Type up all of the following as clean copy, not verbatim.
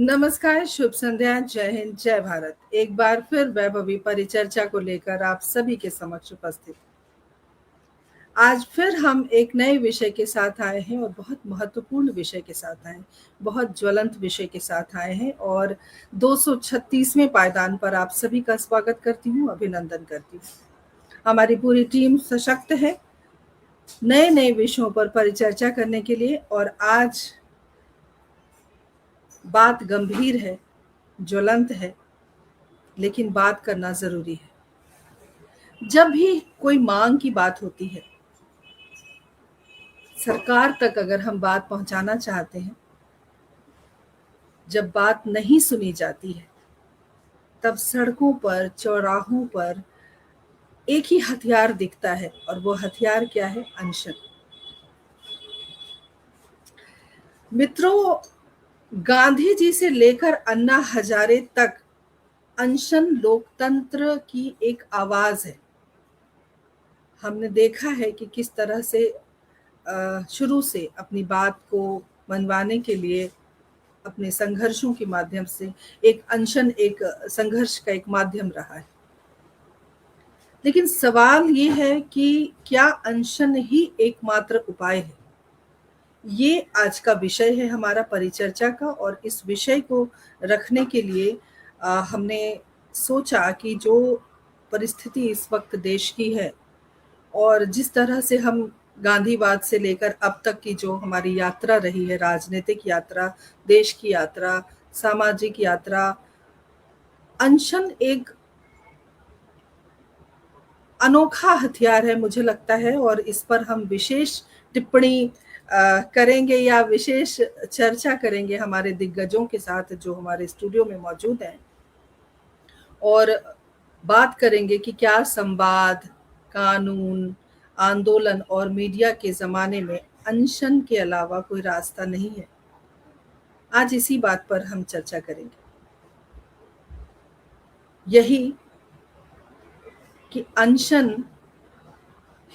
नमस्कार, शुभ संध्या, जय हिंद, जय भारत। एक बार फिर वैभवी परिचर्चा को लेकर आप सभी के समक्ष उपस्थित। आज फिर हम एक नए विषय के साथ आए हैं और बहुत महत्वपूर्ण विषय के साथ आए हैं, बहुत ज्वलंत विषय के साथ आए हैं और 236वें पायदान पर आप सभी का स्वागत करती हूँ, अभिनंदन करती हूँ। हमारी पूरी टीम सशक्त है नए नए विषयों पर परिचर्चा करने के लिए और आज बात गंभीर है, ज्वलंत है, लेकिन बात करना जरूरी है। जब भी कोई मांग की बात होती है, सरकार तक अगर हम बात पहुंचाना चाहते हैं, जब बात नहीं सुनी जाती है, तब सड़कों पर, चौराहों पर एक ही हथियार दिखता है और वो हथियार क्या है? अनशन। मित्रों, गांधी जी से लेकर अन्ना हजारे तक अनशन लोकतंत्र की एक आवाज है। हमने देखा है कि किस तरह से शुरू से अपनी बात को मनवाने के लिए अपने संघर्षों के माध्यम से एक अनशन, एक संघर्ष का एक माध्यम रहा है। लेकिन सवाल ये है कि क्या अनशन ही एकमात्र उपाय है? ये आज का विषय है हमारा परिचर्चा का और इस विषय को रखने के लिए हमने सोचा कि जो परिस्थिति इस वक्त देश की है और जिस तरह से हम गांधीवाद से लेकर अब तक की जो हमारी यात्रा रही है, राजनीतिक यात्रा, देश की यात्रा, सामाजिक यात्रा, अनशन एक अनोखा हथियार है मुझे लगता है और इस पर हम विशेष टिप्पणी करेंगे या विशेष चर्चा करेंगे हमारे दिग्गजों के साथ जो हमारे स्टूडियो में मौजूद हैं और बात करेंगे कि क्या संवाद, कानून, आंदोलन और मीडिया के ज़माने में अनशन के अलावा कोई रास्ता नहीं है। आज इसी बात पर हम चर्चा करेंगे। यही कि अनशन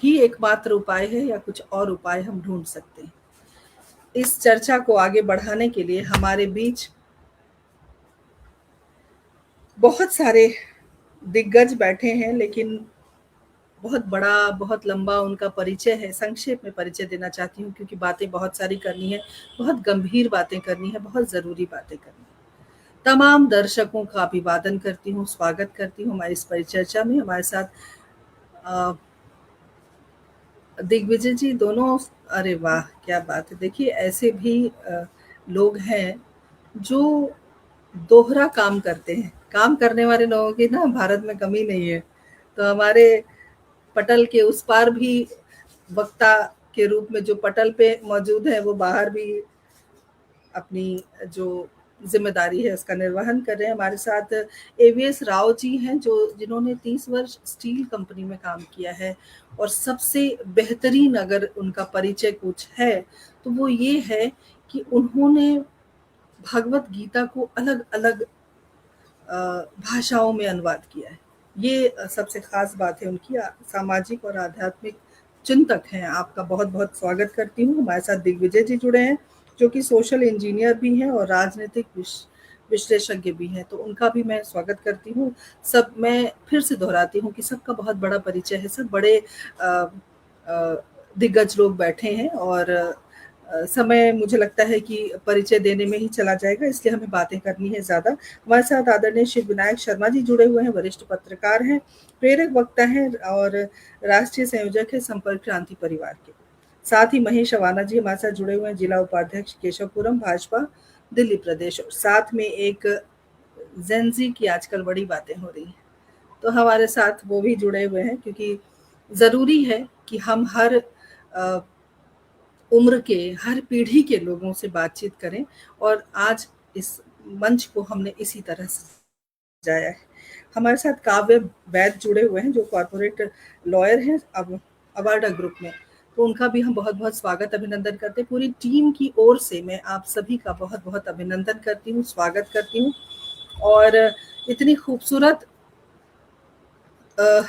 ही एकमात्र उपाय है या कुछ और उपाय हम ढूंढ सकते हैं। इस चर्चा को आगे बढ़ाने के लिए हमारे बीच बहुत सारे दिग्गज बैठे हैं, लेकिन बहुत बड़ा, बहुत लंबा उनका परिचय है। संक्षेप में परिचय देना चाहती हूँ क्योंकि बातें बहुत सारी करनी है, बहुत गंभीर बातें करनी है, बहुत ज़रूरी बातें करनी है। तमाम दर्शकों का अभिवादन करती हूँ, स्वागत करती हूँ हमारी इस परिचर्चा में। हमारे साथ दिग्विजय जी दोनों, अरे वाह क्या बात है। देखिए ऐसे भी लोग हैं जो दोहरा काम करते हैं। काम करने वाले लोगों की ना भारत में कमी नहीं है। तो हमारे पटल के उस पार भी वक्ता के रूप में जो पटल पे मौजूद है, वो बाहर भी अपनी जो जिम्मेदारी है उसका निर्वहन कर रहे हैं। हमारे साथ एवीएस राव जी हैं जिन्होंने 30 वर्ष स्टील कंपनी में काम किया है और सबसे बेहतरीन अगर उनका परिचय कुछ है तो वो ये है कि उन्होंने भगवत गीता को अलग अलग भाषाओं में अनुवाद किया है। ये सबसे खास बात है उनकी। सामाजिक और आध्यात्मिक चिंतक हैं। आपका बहुत बहुत स्वागत करती हूँ। हमारे साथ दिग्विजय जी जुड़े हैं जो कि सोशल इंजीनियर भी हैं और राजनीतिक विश्लेषज्ञ भी हैं, तो उनका भी मैं स्वागत करती हूँ। सब मैं फिर से दोहराती हूँ कि सबका बहुत बड़ा परिचय है, सब बड़े दिग्गज लोग बैठे हैं और समय मुझे लगता है कि परिचय देने में ही चला जाएगा, इसलिए हमें बातें करनी है ज़्यादा। हमारे साथ आदरणीय शिव विनायक शर्मा जी जुड़े हुए हैं, वरिष्ठ पत्रकार हैं, प्रेरक वक्ता हैं और राष्ट्रीय संयोजक है संपर्क क्रांति परिवार के। साथ ही महेश अवाना जी हमारे साथ जुड़े हुए हैं, जिला उपाध्यक्ष केशवपुरम भाजपा दिल्ली प्रदेश। और साथ में एक जेनजी की आजकल बड़ी बातें हो रही हैं, तो हमारे साथ वो भी जुड़े हुए हैं क्योंकि ज़रूरी है कि हम हर उम्र के, हर पीढ़ी के लोगों से बातचीत करें और आज इस मंच को हमने इसी तरह से सजाया है। हमारे साथ काव्य वैद जुड़े हुए हैं जो कॉर्पोरेट लॉयर हैं अब अवार्डा ग्रुप में, तो उनका भी हम बहुत बहुत स्वागत अभिनंदन करते हैं। पूरी टीम की ओर से मैं आप सभी का बहुत बहुत अभिनंदन करती हूँ, स्वागत करती हूँ। और इतनी खूबसूरत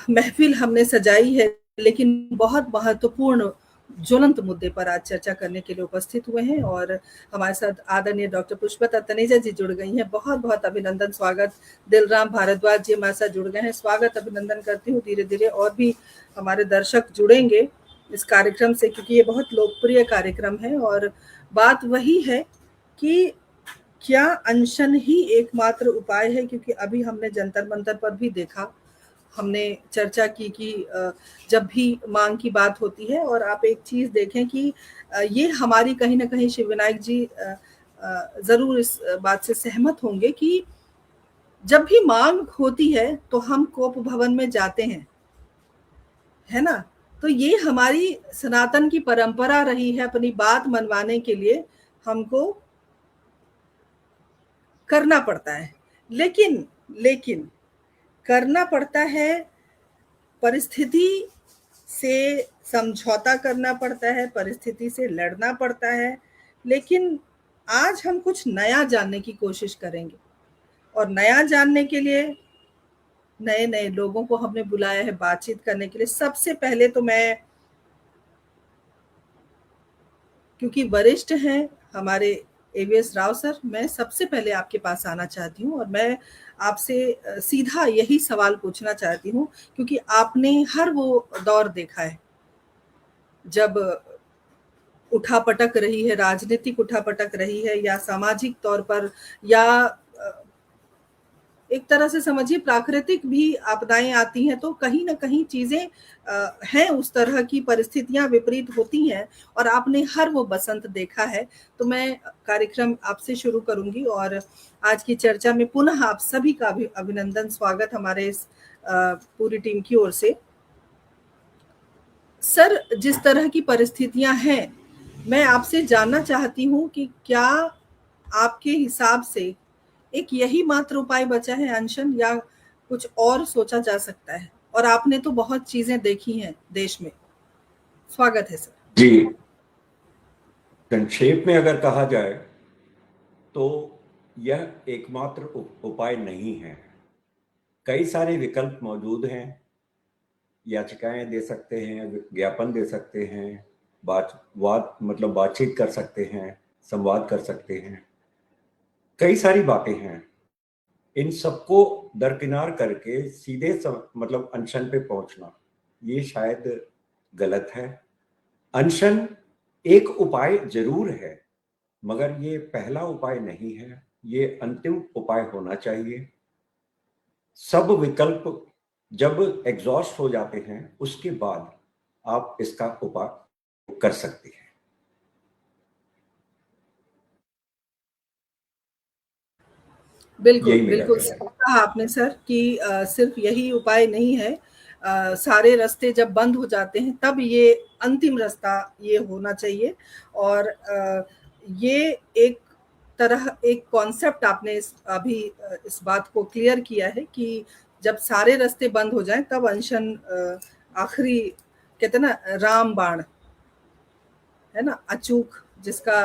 महफिल हमने सजाई है, लेकिन बहुत महत्वपूर्ण ज्वलंत मुद्दे पर आज चर्चा करने के लिए उपस्थित हुए हैं और हमारे साथ आदरणीय डॉक्टर पुष्पलता तनेजा जी जुड़ गई हैं। बहुत बहुत अभिनंदन, स्वागत। दिलराम भारद्वाज जी हमारे साथ जुड़ गए हैं, स्वागत अभिनंदन करती हूँ। धीरे धीरे और भी हमारे दर्शक जुड़ेंगे इस कार्यक्रम से, क्योंकि ये बहुत लोकप्रिय कार्यक्रम है और बात वही है कि क्या अनशन ही एकमात्र उपाय है, क्योंकि अभी हमने जंतर मंतर पर भी देखा, हमने चर्चा की कि जब भी मांग की बात होती है, और आप एक चीज देखें कि ये हमारी कहीं ना कहीं शिव विनायक जी जरूर इस बात से सहमत होंगे कि जब भी मांग होती है तो हम कोप भवन में जाते हैं, है ना। तो ये हमारी सनातन की परंपरा रही है, अपनी बात मनवाने के लिए हमको करना पड़ता है। लेकिन करना पड़ता है, परिस्थिति से समझौता करना पड़ता है, परिस्थिति से लड़ना पड़ता है। लेकिन आज हम कुछ नया जानने की कोशिश करेंगे और नया जानने के लिए नए नए लोगों को हमने बुलाया है बातचीत करने के लिए। सबसे पहले तो मैं, क्योंकि वरिष्ठ हैं हमारे एवीएस राव सर, मैं सबसे पहले आपके पास आना चाहती हूँ और मैं आपसे सीधा यही सवाल पूछना चाहती हूँ, क्योंकि आपने हर वो दौर देखा है जब उठापटक रही है, राजनीतिक उठापटक रही है, या सामाजिक तौर पर, या एक तरह से समझिए प्राकृतिक भी आपदाएं आती हैं, तो कहीं ना कहीं चीजें हैं, उस तरह की परिस्थितियां विपरीत होती हैं और आपने हर वो बसंत देखा है। तो मैं कार्यक्रम आपसे शुरू करूंगी और आज की चर्चा में पुनः आप सभी का अभिनंदन, स्वागत हमारे इस पूरी टीम की ओर से। सर, जिस तरह की परिस्थितियां हैं, मैं आपसे जानना चाहती हूं कि क्या आपके हिसाब से एक यही मात्र उपाय बचा है अनशन, या कुछ और सोचा जा सकता है? और आपने तो बहुत चीजें देखी हैं देश में। स्वागत है सर जी। संक्षेप में अगर कहा जाए तो यह एकमात्र उपाय नहीं है। कई सारे विकल्प मौजूद हैं। याचिकाएं दे सकते हैं, ज्ञापन दे सकते हैं, बातचीत कर सकते हैं, संवाद कर सकते हैं, कई सारी बातें हैं। इन सबको दरकिनार करके सीधे अनशन पे पहुंचना, ये शायद गलत है। अनशन एक उपाय जरूर है, मगर ये पहला उपाय नहीं है, ये अंतिम उपाय होना चाहिए। सब विकल्प जब एग्जॉस्ट हो जाते हैं उसके बाद आप इसका उपाय कर सकते हैं। बिल्कुल बिल्कुल कहा आपने सर कि सिर्फ यही उपाय नहीं है। सारे रास्ते जब बंद हो जाते हैं तब ये अंतिम रास्ता ये होना चाहिए। और ये एक तरह एक कॉन्सेप्ट आपने अभी इस बात को क्लियर किया है कि जब सारे रास्ते बंद हो जाएं तब अनशन आखिरी, कहते ना राम बाण, है ना, अचूक जिसका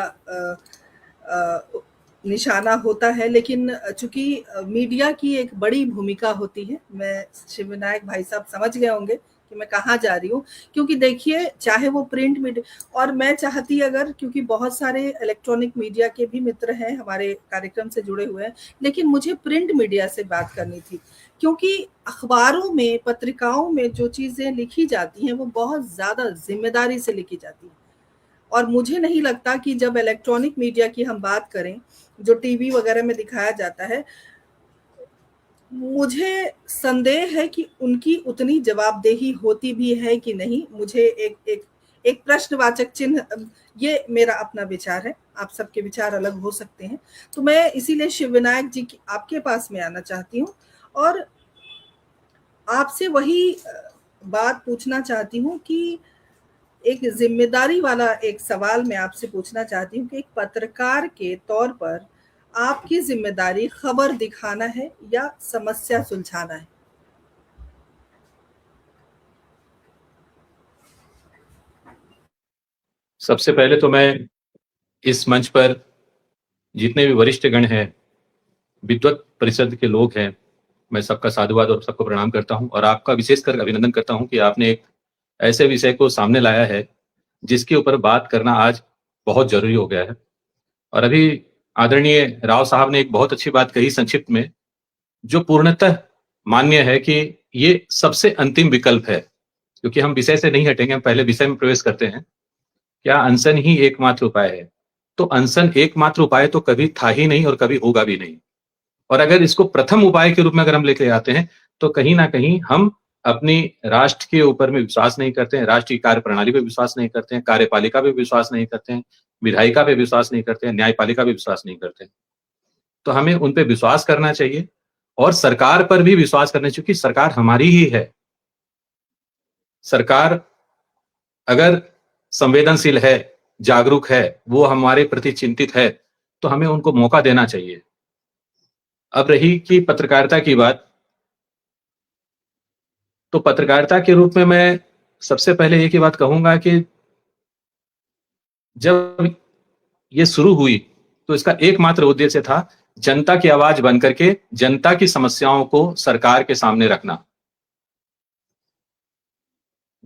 निशाना होता है। लेकिन चूंकि मीडिया की एक बड़ी भूमिका होती है, मैं शिव विनायक भाई साहब समझ गए होंगे कि मैं कहाँ जा रही हूँ, क्योंकि देखिए चाहे वो प्रिंट मीडिया, और मैं चाहती अगर, क्योंकि बहुत सारे इलेक्ट्रॉनिक मीडिया के भी मित्र हैं हमारे कार्यक्रम से जुड़े हुए हैं, लेकिन मुझे प्रिंट मीडिया से बात करनी थी, क्योंकि अखबारों में, पत्रिकाओं में जो चीजें लिखी जाती हैं वो बहुत ज्यादा जिम्मेदारी से लिखी जाती है। और मुझे नहीं लगता कि जब इलेक्ट्रॉनिक मीडिया की हम बात करें, जो टीवी वगैरह में दिखाया जाता है, मुझे संदेह है कि उनकी उतनी जवाबदेही होती भी है कि नहीं। मुझे एक प्रश्नवाचक चिन्ह, ये मेरा अपना विचार है, आप सबके विचार अलग हो सकते हैं। तो मैं इसीलिए शिव विनायक जी की आपके पास में आना चाहती हूँ और आपसे वही बात पूछना चाहती हूँ कि एक जिम्मेदारी वाला एक सवाल मैं आपसे पूछना चाहती हूँ कि एक पत्रकार के तौर पर आपकी जिम्मेदारी खबर दिखाना है या समस्या सुलझाना है? सबसे पहले तो मैं इस मंच पर जितने भी वरिष्ठ गण हैं, विद्वत परिषद के लोग हैं, मैं सबका साधुवाद और सबको प्रणाम करता हूं और आपका विशेषकर अभिनंदन करता हूं कि आपने एक ऐसे विषय को सामने लाया है जिसके ऊपर बात करना आज बहुत जरूरी हो गया है। और अभी आदरणीय राव साहब ने एक बहुत अच्छी बात कही संक्षिप्त में, जो पूर्णतः मान्य है कि ये सबसे अंतिम विकल्प है, क्योंकि हम विषय से नहीं हटेंगे, हम पहले विषय में प्रवेश करते हैं। क्या अनशन ही एकमात्र उपाय है? तो अनशन एकमात्र उपाय तो कभी था ही नहीं और कभी होगा भी नहीं। और अगर इसको प्रथम उपाय के रूप में अगर हम लेके आते हैं तो कहीं ना कहीं हम अपनी राष्ट्र के ऊपर में विश्वास नहीं करते हैं, राष्ट्र की कार्य प्रणाली पे विश्वास नहीं करते हैं, कार्यपालिका पे विश्वास नहीं करते हैं, विधायिका पे विश्वास नहीं करते हैं, न्यायपालिका पे विश्वास नहीं करते हैं। तो हमें उन पे विश्वास करना चाहिए और सरकार पर भी विश्वास करना चाहिए, क्योंकि सरकार हमारी ही है। सरकार अगर संवेदनशील है, जागरूक है, वो हमारे प्रति चिंतित है, तो हमें उनको मौका देना चाहिए। अब रही कि पत्रकारिता की बात, तो पत्रकारिता के रूप में मैं सबसे पहले एक ही बात कहूंगा कि जब ये शुरू हुई तो इसका एकमात्र उद्देश्य था जनता की आवाज बन करके जनता की समस्याओं को सरकार के सामने रखना।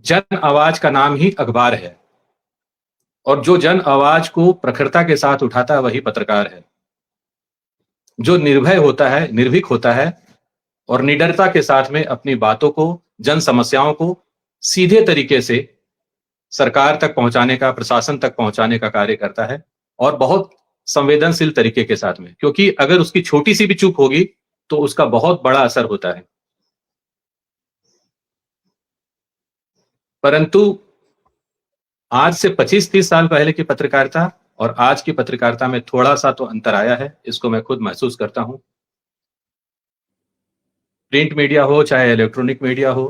जन आवाज का नाम ही अखबार है, और जो जन आवाज को प्रखरता के साथ उठाता है वही पत्रकार है। जो निर्भय होता है, निर्भीक होता है और निडरता के साथ में अपनी बातों को, जन समस्याओं को सीधे तरीके से सरकार तक पहुंचाने का, प्रशासन तक पहुंचाने का कार्य करता है, और बहुत संवेदनशील तरीके के साथ में, क्योंकि अगर उसकी छोटी सी भी चूक होगी तो उसका बहुत बड़ा असर होता है। परंतु आज से 25-30 साल पहले की पत्रकारिता और आज की पत्रकारिता में थोड़ा सा तो अंतर आया है, इसको मैं खुद महसूस करता हूं। प्रिंट मीडिया हो चाहे इलेक्ट्रॉनिक मीडिया हो,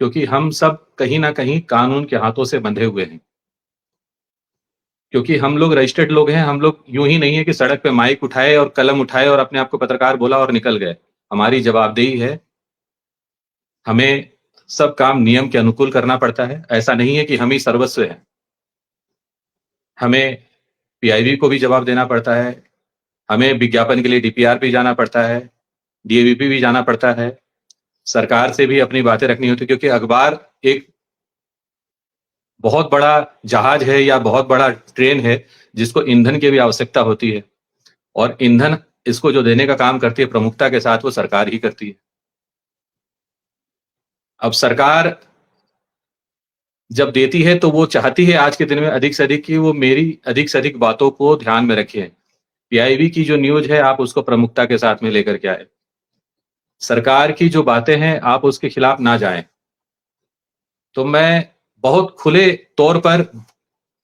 क्योंकि हम सब कहीं ना कहीं कानून के हाथों से बंधे हुए हैं, क्योंकि हम लोग रजिस्टर्ड लोग हैं। हम लोग यूं ही नहीं है कि सड़क पे माइक उठाए और कलम उठाए और अपने आप को पत्रकार बोला और निकल गए। हमारी जवाबदेही है, हमें सब काम नियम के अनुकूल करना पड़ता है। ऐसा नहीं है कि हम ही सर्वस्व हैं, हमें पीआईबी को भी जवाब देना पड़ता है, हमें विज्ञापन के लिए डीपीआर भी जाना पड़ता है, डीएवीपी भी जाना पड़ता है, सरकार से भी अपनी बातें रखनी होती है, क्योंकि अखबार एक बहुत बड़ा जहाज है या बहुत बड़ा ट्रेन है जिसको ईंधन की भी आवश्यकता होती है, और ईंधन इसको जो देने का काम करती है प्रमुखता के साथ, वो सरकार ही करती है। अब सरकार जब देती है तो वो चाहती है आज के दिन में अधिक से अधिक कि वो मेरी अधिक से अधिक बातों को ध्यान में रखे। पीआईबी की जो न्यूज है आप उसको प्रमुखता के साथ में लेकर के आए, सरकार की जो बातें हैं आप उसके खिलाफ ना जाएं। तो मैं बहुत खुले तौर पर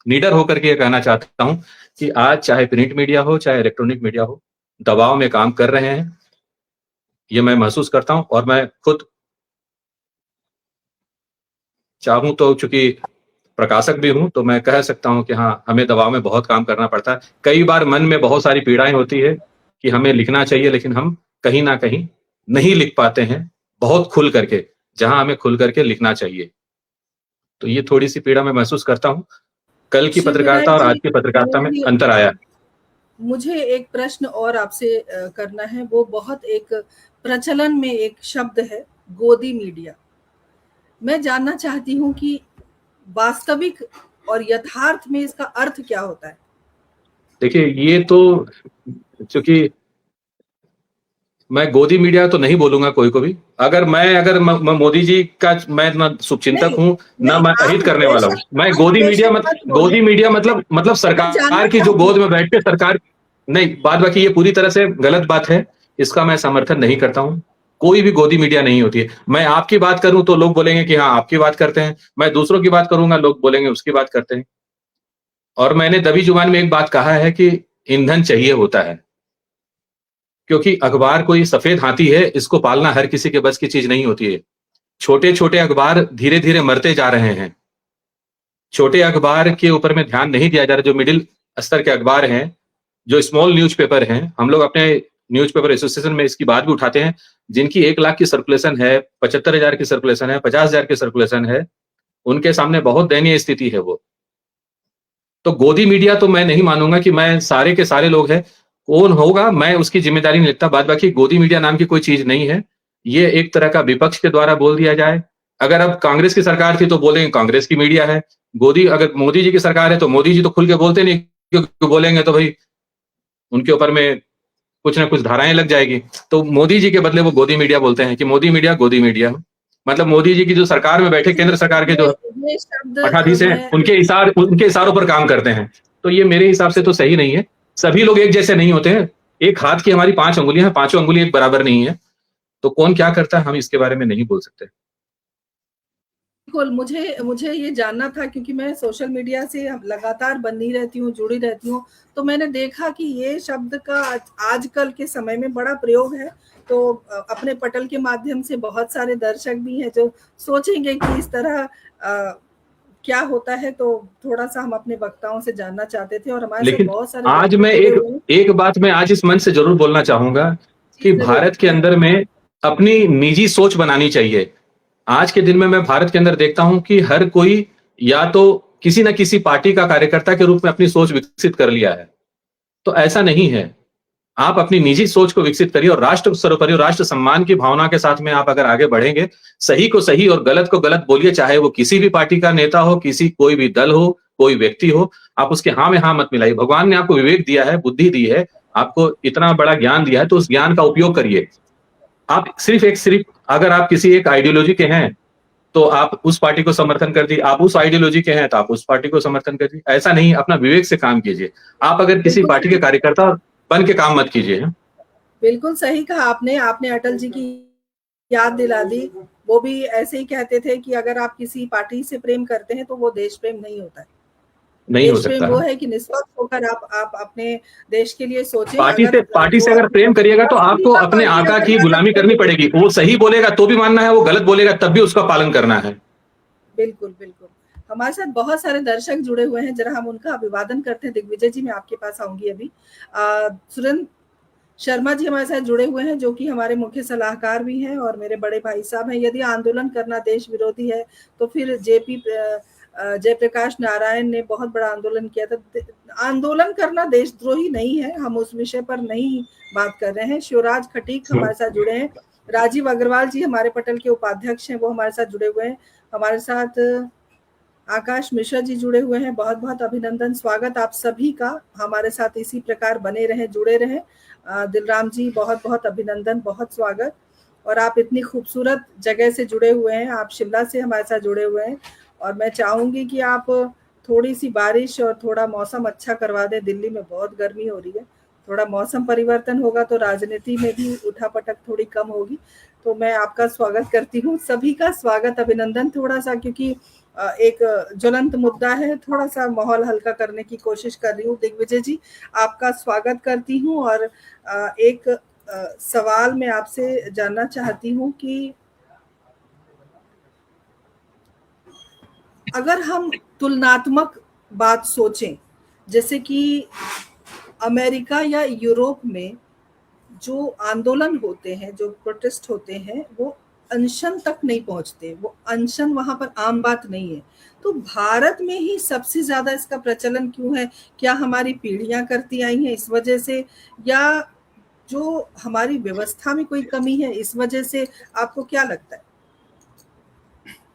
निडर होकर के ये कहना चाहता हूं कि आज चाहे प्रिंट मीडिया हो चाहे इलेक्ट्रॉनिक मीडिया हो, दबाव में काम कर रहे हैं, ये मैं महसूस करता हूं। और मैं खुद चाहूं तो चूंकि प्रकाशक भी हूं तो मैं कह सकता हूं कि हाँ, हमें दबाव में बहुत काम करना पड़ता है। कई बार मन में बहुत सारी पीड़ाएं होती है कि हमें लिखना चाहिए, लेकिन हम कहीं ना कहीं नहीं लिख पाते हैं बहुत खुल करके, जहां हमें खुल करके लिखना चाहिए। तो ये थोड़ी सी पीड़ा मैं महसूस करता हूं। कल की पत्रकारिता और आज की पत्रकारिता में अंतर आया। मुझे एक प्रश्न और आपसे करना है, वो बहुत एक प्रचलन में एक शब्द है, गोदी मीडिया। मैं जानना चाहती हूं कि वास्तविक और यथार्थ में इसका अर्थ क्या होता है? देखिए, ये तो चूंकि मैं गोदी मीडिया तो नहीं बोलूंगा कोई को भी। अगर मैं मोदी जी का मैं ना शुभचिंतक हूं ना मैं अहित करने वाला हूं। मैं गोदी मीडिया मतलब सरकार की जो गोद में बैठ के सरकार नहीं, बाद बाकी ये पूरी तरह से गलत बात है, इसका मैं समर्थन नहीं करता हूं। कोई भी गोदी मीडिया नहीं होती है। मैं आपकी बात करूं तो लोग बोलेंगे कि हाँ आपकी बात करते हैं, मैं दूसरों की बात करूंगा लोग बोलेंगे उसकी बात करते हैं। और मैंने दबी जुबान में एक बात कहा है कि ईंधन चाहिए होता है, क्योंकि अखबार कोई सफेद हाथी है, इसको पालना हर किसी के बस की चीज नहीं होती है। छोटे छोटे अखबार धीरे धीरे मरते जा रहे हैं। छोटे अखबार के ऊपर में ध्यान नहीं दिया जा रहा। जो मिडिल स्तर के अखबार हैं, जो स्मॉल न्यूज़पेपर हैं, हम लोग अपने न्यूज़पेपर एसोसिएशन में इसकी बात भी उठाते हैं, जिनकी 1 लाख की सर्कुलेशन है, 75,000 की सर्कुलेशन है, 50,000 की सर्कुलेशन है, उनके सामने बहुत दयनीय स्थिति है वो। तो गोदी मीडिया तो मैं नहीं मानूंगा कि मैं सारे के सारे लोग हैं, कौन होगा मैं उसकी जिम्मेदारी नहीं लेता। बाद बाकी गोदी मीडिया नाम की कोई चीज नहीं है, ये एक तरह का विपक्ष के द्वारा बोल दिया जाए। अगर अब कांग्रेस की सरकार थी तो बोलेंगे कांग्रेस की मीडिया है, गोदी अगर मोदी जी की सरकार है तो मोदी जी तो खुल के बोलते नहीं, क्योंकि बोलेंगे तो भाई उनके ऊपर में कुछ ना कुछ धाराएं लग जाएगी। तो मोदी जी के बदले वो गोदी मीडिया बोलते हैं कि मोदी मीडिया, गोदी मीडिया। मतलब मोदी जी की जो सरकार में बैठे केंद्र सरकार के जो ये शब्द मठाधीश हैं मैं उनके इशारों पर काम करते हैं। तो ये मेरे हिसाब से तो सही नहीं है। सभी लोग एक जैसे नहीं होते हैं। एक हाथ की हमारी 5 अंगुलियां हैं, 5 अंगुली एक बराबर नहीं है। तो कौन क्या करता है हम इसके बारे में नहीं बोल सकते। बिल्कुल, मुझे ये जानना था, क्योंकि मैं सोशल मीडिया से लगातार बनी रहती हूँ, जुड़ी रहती हूँ, तो मैंने देखा कि ये शब्द का आजकल के समय में बड़ा प्रयोग है। तो अपने पटल के माध्यम से बहुत सारे दर्शक भी हैं जो सोचेंगे कि इस तरह क्या होता है, तो थोड़ा-सा हम अपने वक्ताओं से जानना चाहते थे, और हमारे साथ लेकिन बहुत सारे आज दर्शक मैं जुड़े हुए हैं। एक बात मैं आज इस मंच से जरूर बोलना चाहूंगा कि जी, ज़रूर। भारत के अंदर में अपनी निजी सोच बनानी चाहिए। आज के दिन में मैं भारत के अंदर देखता हूं कि हर कोई या तो किसी न किसी पार्टी का कार्यकर्ता के रूप में अपनी सोच विकसित कर लिया है। तो ऐसा नहीं है। आप अपनी निजी सोच को विकसित करिए और राष्ट्र सर्वोपरि और राष्ट्र सम्मान की भावना के साथ में आप अगर आगे बढ़ेंगे, सही को सही और गलत को गलत बोलिए, चाहे वो किसी भी पार्टी का नेता हो, कोई भी दल हो, कोई व्यक्ति हो, आप उसके हाँ में हाँ मत मिलाइए। भगवान ने आपको विवेक दिया है, बुद्धि दी है, आपको इतना बड़ा ज्ञान दिया है, तो उस ज्ञान का उपयोग करिए। आप सिर्फ अगर आप किसी एक आइडियोलॉजी के हैं, तो आप उस पार्टी को समर्थन कर दी, आप उस आइडियोलॉजी के हैं तो आप उस पार्टी को समर्थन कर दी। ऐसा नहीं, अपना विवेक से काम कीजिए। आप अगर किसी बिल्कुल पार्टी के कार्यकर्ता बन के काम मत कीजिए। बिल्कुल सही कहा आपने अटल जी की याद दिला दी। वो भी ऐसे ही कहते थे कि अगर आप किसी पार्टी से प्रेम करते हैं तो वो देश प्रेम नहीं होता है। नहीं हो देश प्रेम सकता। वो है कि निष्पक्ष होकर आप अपने देश के लिए सोचें। पार्टी से अगर प्रेम करिएगा तो आपको अपने आका की गुलामी करनी पड़ेगी। वो सही बोलेगा तो भी मानना है, वो गलत बोलेगा तब भी उसका पालन करना है। बिल्कुल बिल्कुल। हमारे साथ बहुत सारे दर्शक जुड़े हुए हैं, जरा हम उनका अभिवादन करते हैं। दिग्विजय जी, मैं आपके पास आऊंगी अभी। सुरेंद्र शर्मा जी हमारे साथ जुड़े हुए हैं, जो कि हमारे मुख्य सलाहकार भी हैं और मेरे बड़े भाई साहब हैं। यदि आंदोलन करना देश विरोधी है तो फिर जयप्रकाश नारायण ने बहुत बड़ा आंदोलन किया था। आंदोलन करना देशद्रोही नहीं है, हम उस विषय पर नहीं बात कर रहे हैं। शिवराज खटीक हमारे साथ जुड़े हैं। राजीव अग्रवाल जी हमारे पटल के उपाध्यक्ष हैं, वो हमारे साथ जुड़े हुए हैं। हमारे साथ आकाश मिश्रा जी जुड़े हुए हैं। बहुत बहुत अभिनंदन, स्वागत आप सभी का। हमारे साथ इसी प्रकार बने रहें, जुड़े रहें। दिलराम जी बहुत बहुत अभिनंदन, बहुत स्वागत। और आप इतनी खूबसूरत जगह से जुड़े हुए हैं, आप शिमला से हमारे साथ जुड़े हुए हैं, और मैं चाहूंगी कि आप थोड़ी सी बारिश और थोड़ा मौसम अच्छा करवा दें। दिल्ली में बहुत गर्मी हो रही है, थोड़ा मौसम परिवर्तन होगा तो राजनीति में भी उठापटक थोड़ी कम होगी। तो मैं आपका स्वागत करती हूँ, सभी का स्वागत, अभिनंदन। थोड़ा सा क्योंकि एक ज्वलंत मुद्दा है, थोड़ा सा माहौल हल्का करने की कोशिश कर रही हूँ। दिग्विजय जी, आपका स्वागत करती हूँ। और एक सवाल मैं आपसे जानना चाहती हूँ कि अगर हम तुलनात्मक बात सोचें, जैसे कि अमेरिका या यूरोप में जो आंदोलन होते हैं, जो प्रोटेस्ट होते हैं, वो अनशन तक नहीं पहुंचते। वो अनशन वहां पर आम बात नहीं है। तो भारत में ही सबसे ज्यादा इसका प्रचलन क्यों है? क्या हमारी पीढ़ियां करती आई हैं इस वजह से, या जो हमारी व्यवस्था में कोई कमी है इस वजह से? आपको क्या लगता है?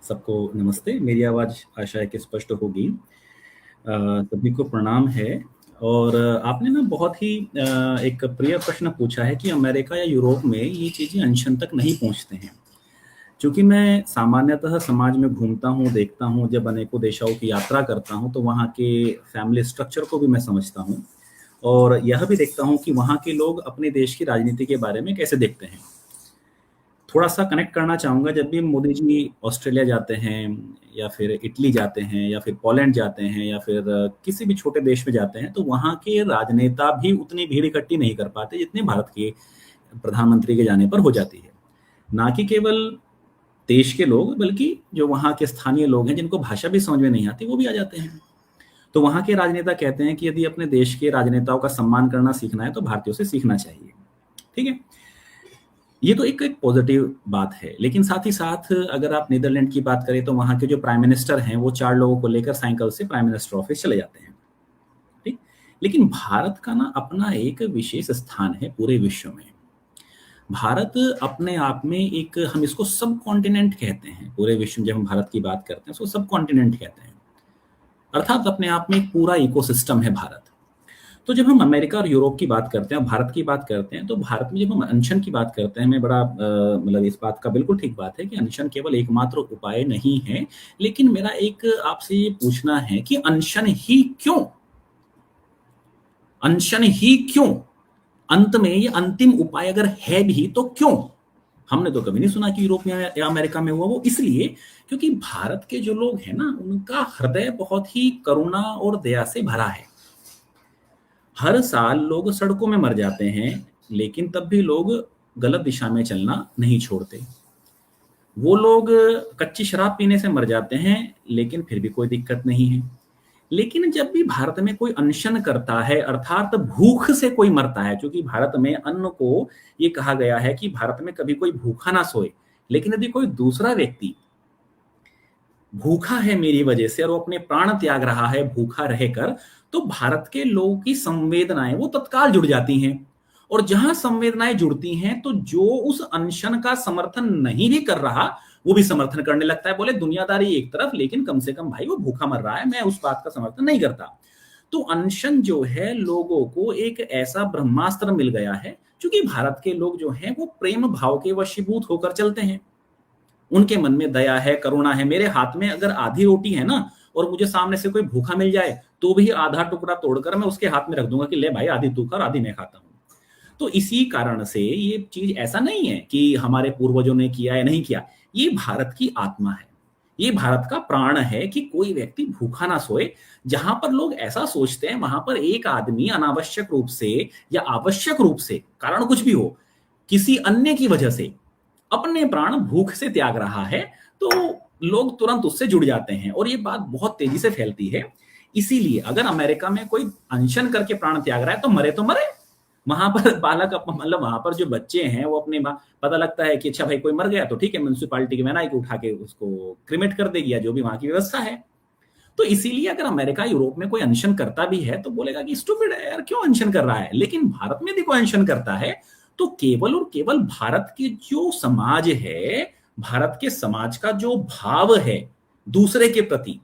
सबको नमस्ते, मेरी आवाज आशा है कि स्पष्ट होगी। सभी को प्रणाम है। और आपने ना बहुत ही एक प्रिय प्रश्न पूछा है कि अमेरिका या यूरोप में ये चीज़ें अनशन तक नहीं पहुंचते हैं। क्योंकि मैं सामान्यतः समाज में घूमता हूँ, देखता हूँ, जब अनेकों देशों की यात्रा करता हूँ तो वहाँ के फैमिली स्ट्रक्चर को भी मैं समझता हूँ, और यह भी देखता हूँ कि वहाँ के लोग अपने देश की राजनीति के बारे में कैसे देखते हैं। थोड़ा सा कनेक्ट करना चाहूँगा, जब भी मोदी जी ऑस्ट्रेलिया जाते हैं या फिर इटली जाते हैं या फिर पोलैंड जाते हैं या फिर किसी भी छोटे देश में जाते हैं, तो वहाँ के राजनेता भी उतनी भीड़ इकट्ठी नहीं कर पाते जितने भारत के प्रधानमंत्री के जाने पर हो जाती है। ना कि केवल देश के लोग, बल्कि जो वहाँ के स्थानीय लोग हैं जिनको भाषा भी समझ में नहीं आती, वो भी आ जाते हैं। तो वहाँ के राजनेता कहते हैं कि यदि अपने देश के राजनेताओं का सम्मान करना सीखना है तो भारतीयों से सीखना चाहिए। ठीक है, ये तो एक पॉजिटिव बात है। लेकिन साथ ही साथ अगर आप नीदरलैंड की बात करें तो वहाँ के जो प्राइम मिनिस्टर हैं वो 4 लोगों को लेकर साइकिल से प्राइम मिनिस्टर ऑफिस चले जाते हैं। ठीक, लेकिन भारत का ना अपना एक विशेष स्थान है पूरे विश्व में। भारत अपने आप में एक, हम इसको सब कॉन्टिनेंट कहते हैं। पूरे विश्व में जब हम भारत की बात करते हैं उसको सब कॉन्टिनेंट कहते हैं। अर्थात अपने आप में एक पूरा इकोसिस्टम है भारत। तो जब हम अमेरिका और यूरोप की बात करते हैं, भारत की बात करते हैं, तो भारत में जब हम अनशन की बात करते हैं, मैं बड़ा मतलब इस बात का बिल्कुल ठीक बात है कि अनशन केवल एकमात्र उपाय नहीं है, लेकिन मेरा एक आपसे ये पूछना है कि अनशन ही क्यों? अनशन ही क्यों? अंत में ये अंतिम उपाय अगर है भी तो क्यों? हमने तो कभी नहीं सुना कि यूरोप में या अमेरिका में हुआ। वो इसलिए क्योंकि भारत के जो लोग हैं ना, उनका हृदय बहुत ही करुणा और दया से भरा है। हर साल लोग सड़कों में मर जाते हैं, लेकिन तब भी लोग गलत दिशा में चलना नहीं छोड़ते। वो लोग कच्ची शराब पीने से मर जाते हैं, लेकिन फिर भी कोई दिक्कत नहीं है। लेकिन जब भी भारत में कोई अनशन करता है, अर्थात भूख से कोई मरता है, क्योंकि भारत में अन्न को ये कहा गया है कि भारत में कभी कोई भूखा ना सोए, लेकिन यदि कोई दूसरा व्यक्ति भूखा है मेरी वजह से और वो अपने प्राण त्याग रहा है भूखा रहकर, तो भारत के लोगों की संवेदनाएं वो तत्काल जुड़ जाती हैं। और जहां संवेदनाएं जुड़ती हैं, तो जो उस अनशन का समर्थन नहीं भी कर रहा, वो भी समर्थन करने लगता है। बोले दुनियादारी एक तरफ, लेकिन कम से कम भाई वो भूखा मर रहा है, मैं उस बात का समर्थन नहीं करता। तो अनशन जो है, लोगों को एक ऐसा ब्रह्मास्त्र मिल गया है, क्योंकि भारत के लोग जो हैं वो प्रेम भाव के वशीभूत होकर चलते हैं। उनके मन में दया है, करुणा है। मेरे हाथ में अगर आधी रोटी है ना, और मुझे सामने से कोई भूखा मिल जाए, तो भी आधा टुकड़ा तोड़कर मैं उसके हाथ में रख दूंगा कि ले भाई, आधी तू खा, आधी मैं खाता हूं। तो इसी कारण से ये चीज ऐसा नहीं है कि हमारे पूर्वजों ने किया या नहीं किया, ये भारत की आत्मा है, ये भारत का प्राण है कि कोई व्यक्ति भूखा ना सोए। जहां पर लोग ऐसा सोचते हैं, वहां पर एक आदमी अनावश्यक रूप से या आवश्यक रूप से, कारण कुछ भी हो, किसी अन्य की वजह से अपने प्राण भूख से त्याग रहा है, तो लोग तुरंत उससे जुड़ जाते हैं और ये बात बहुत तेजी से फैलती है। इसीलिए अगर अमेरिका में कोई अनशन करके प्राण त्याग रहा है, तो मरे तो मरे। वहां पर बालक, मतलब वहां पर जो बच्चे हैं वो अपने पता लगता है कि अच्छा भाई कोई मर गया, तो ठीक है, म्यूनिसिपालिटी के मैनाई को उठा के उसको क्रिमेट कर देगी, या जो भी वहां की व्यवस्था है। तो इसीलिए अगर अमेरिका यूरोप में कोई अनशन करता भी है, तो बोलेगा कि स्टूपिड है यार, क्यों अनशन कर रहा है। लेकिन भारत में यदि कोई अनशन करता है, तो केवल और केवल भारत के जो समाज है, भारत के समाज का जो भाव है दूसरे के प्रति,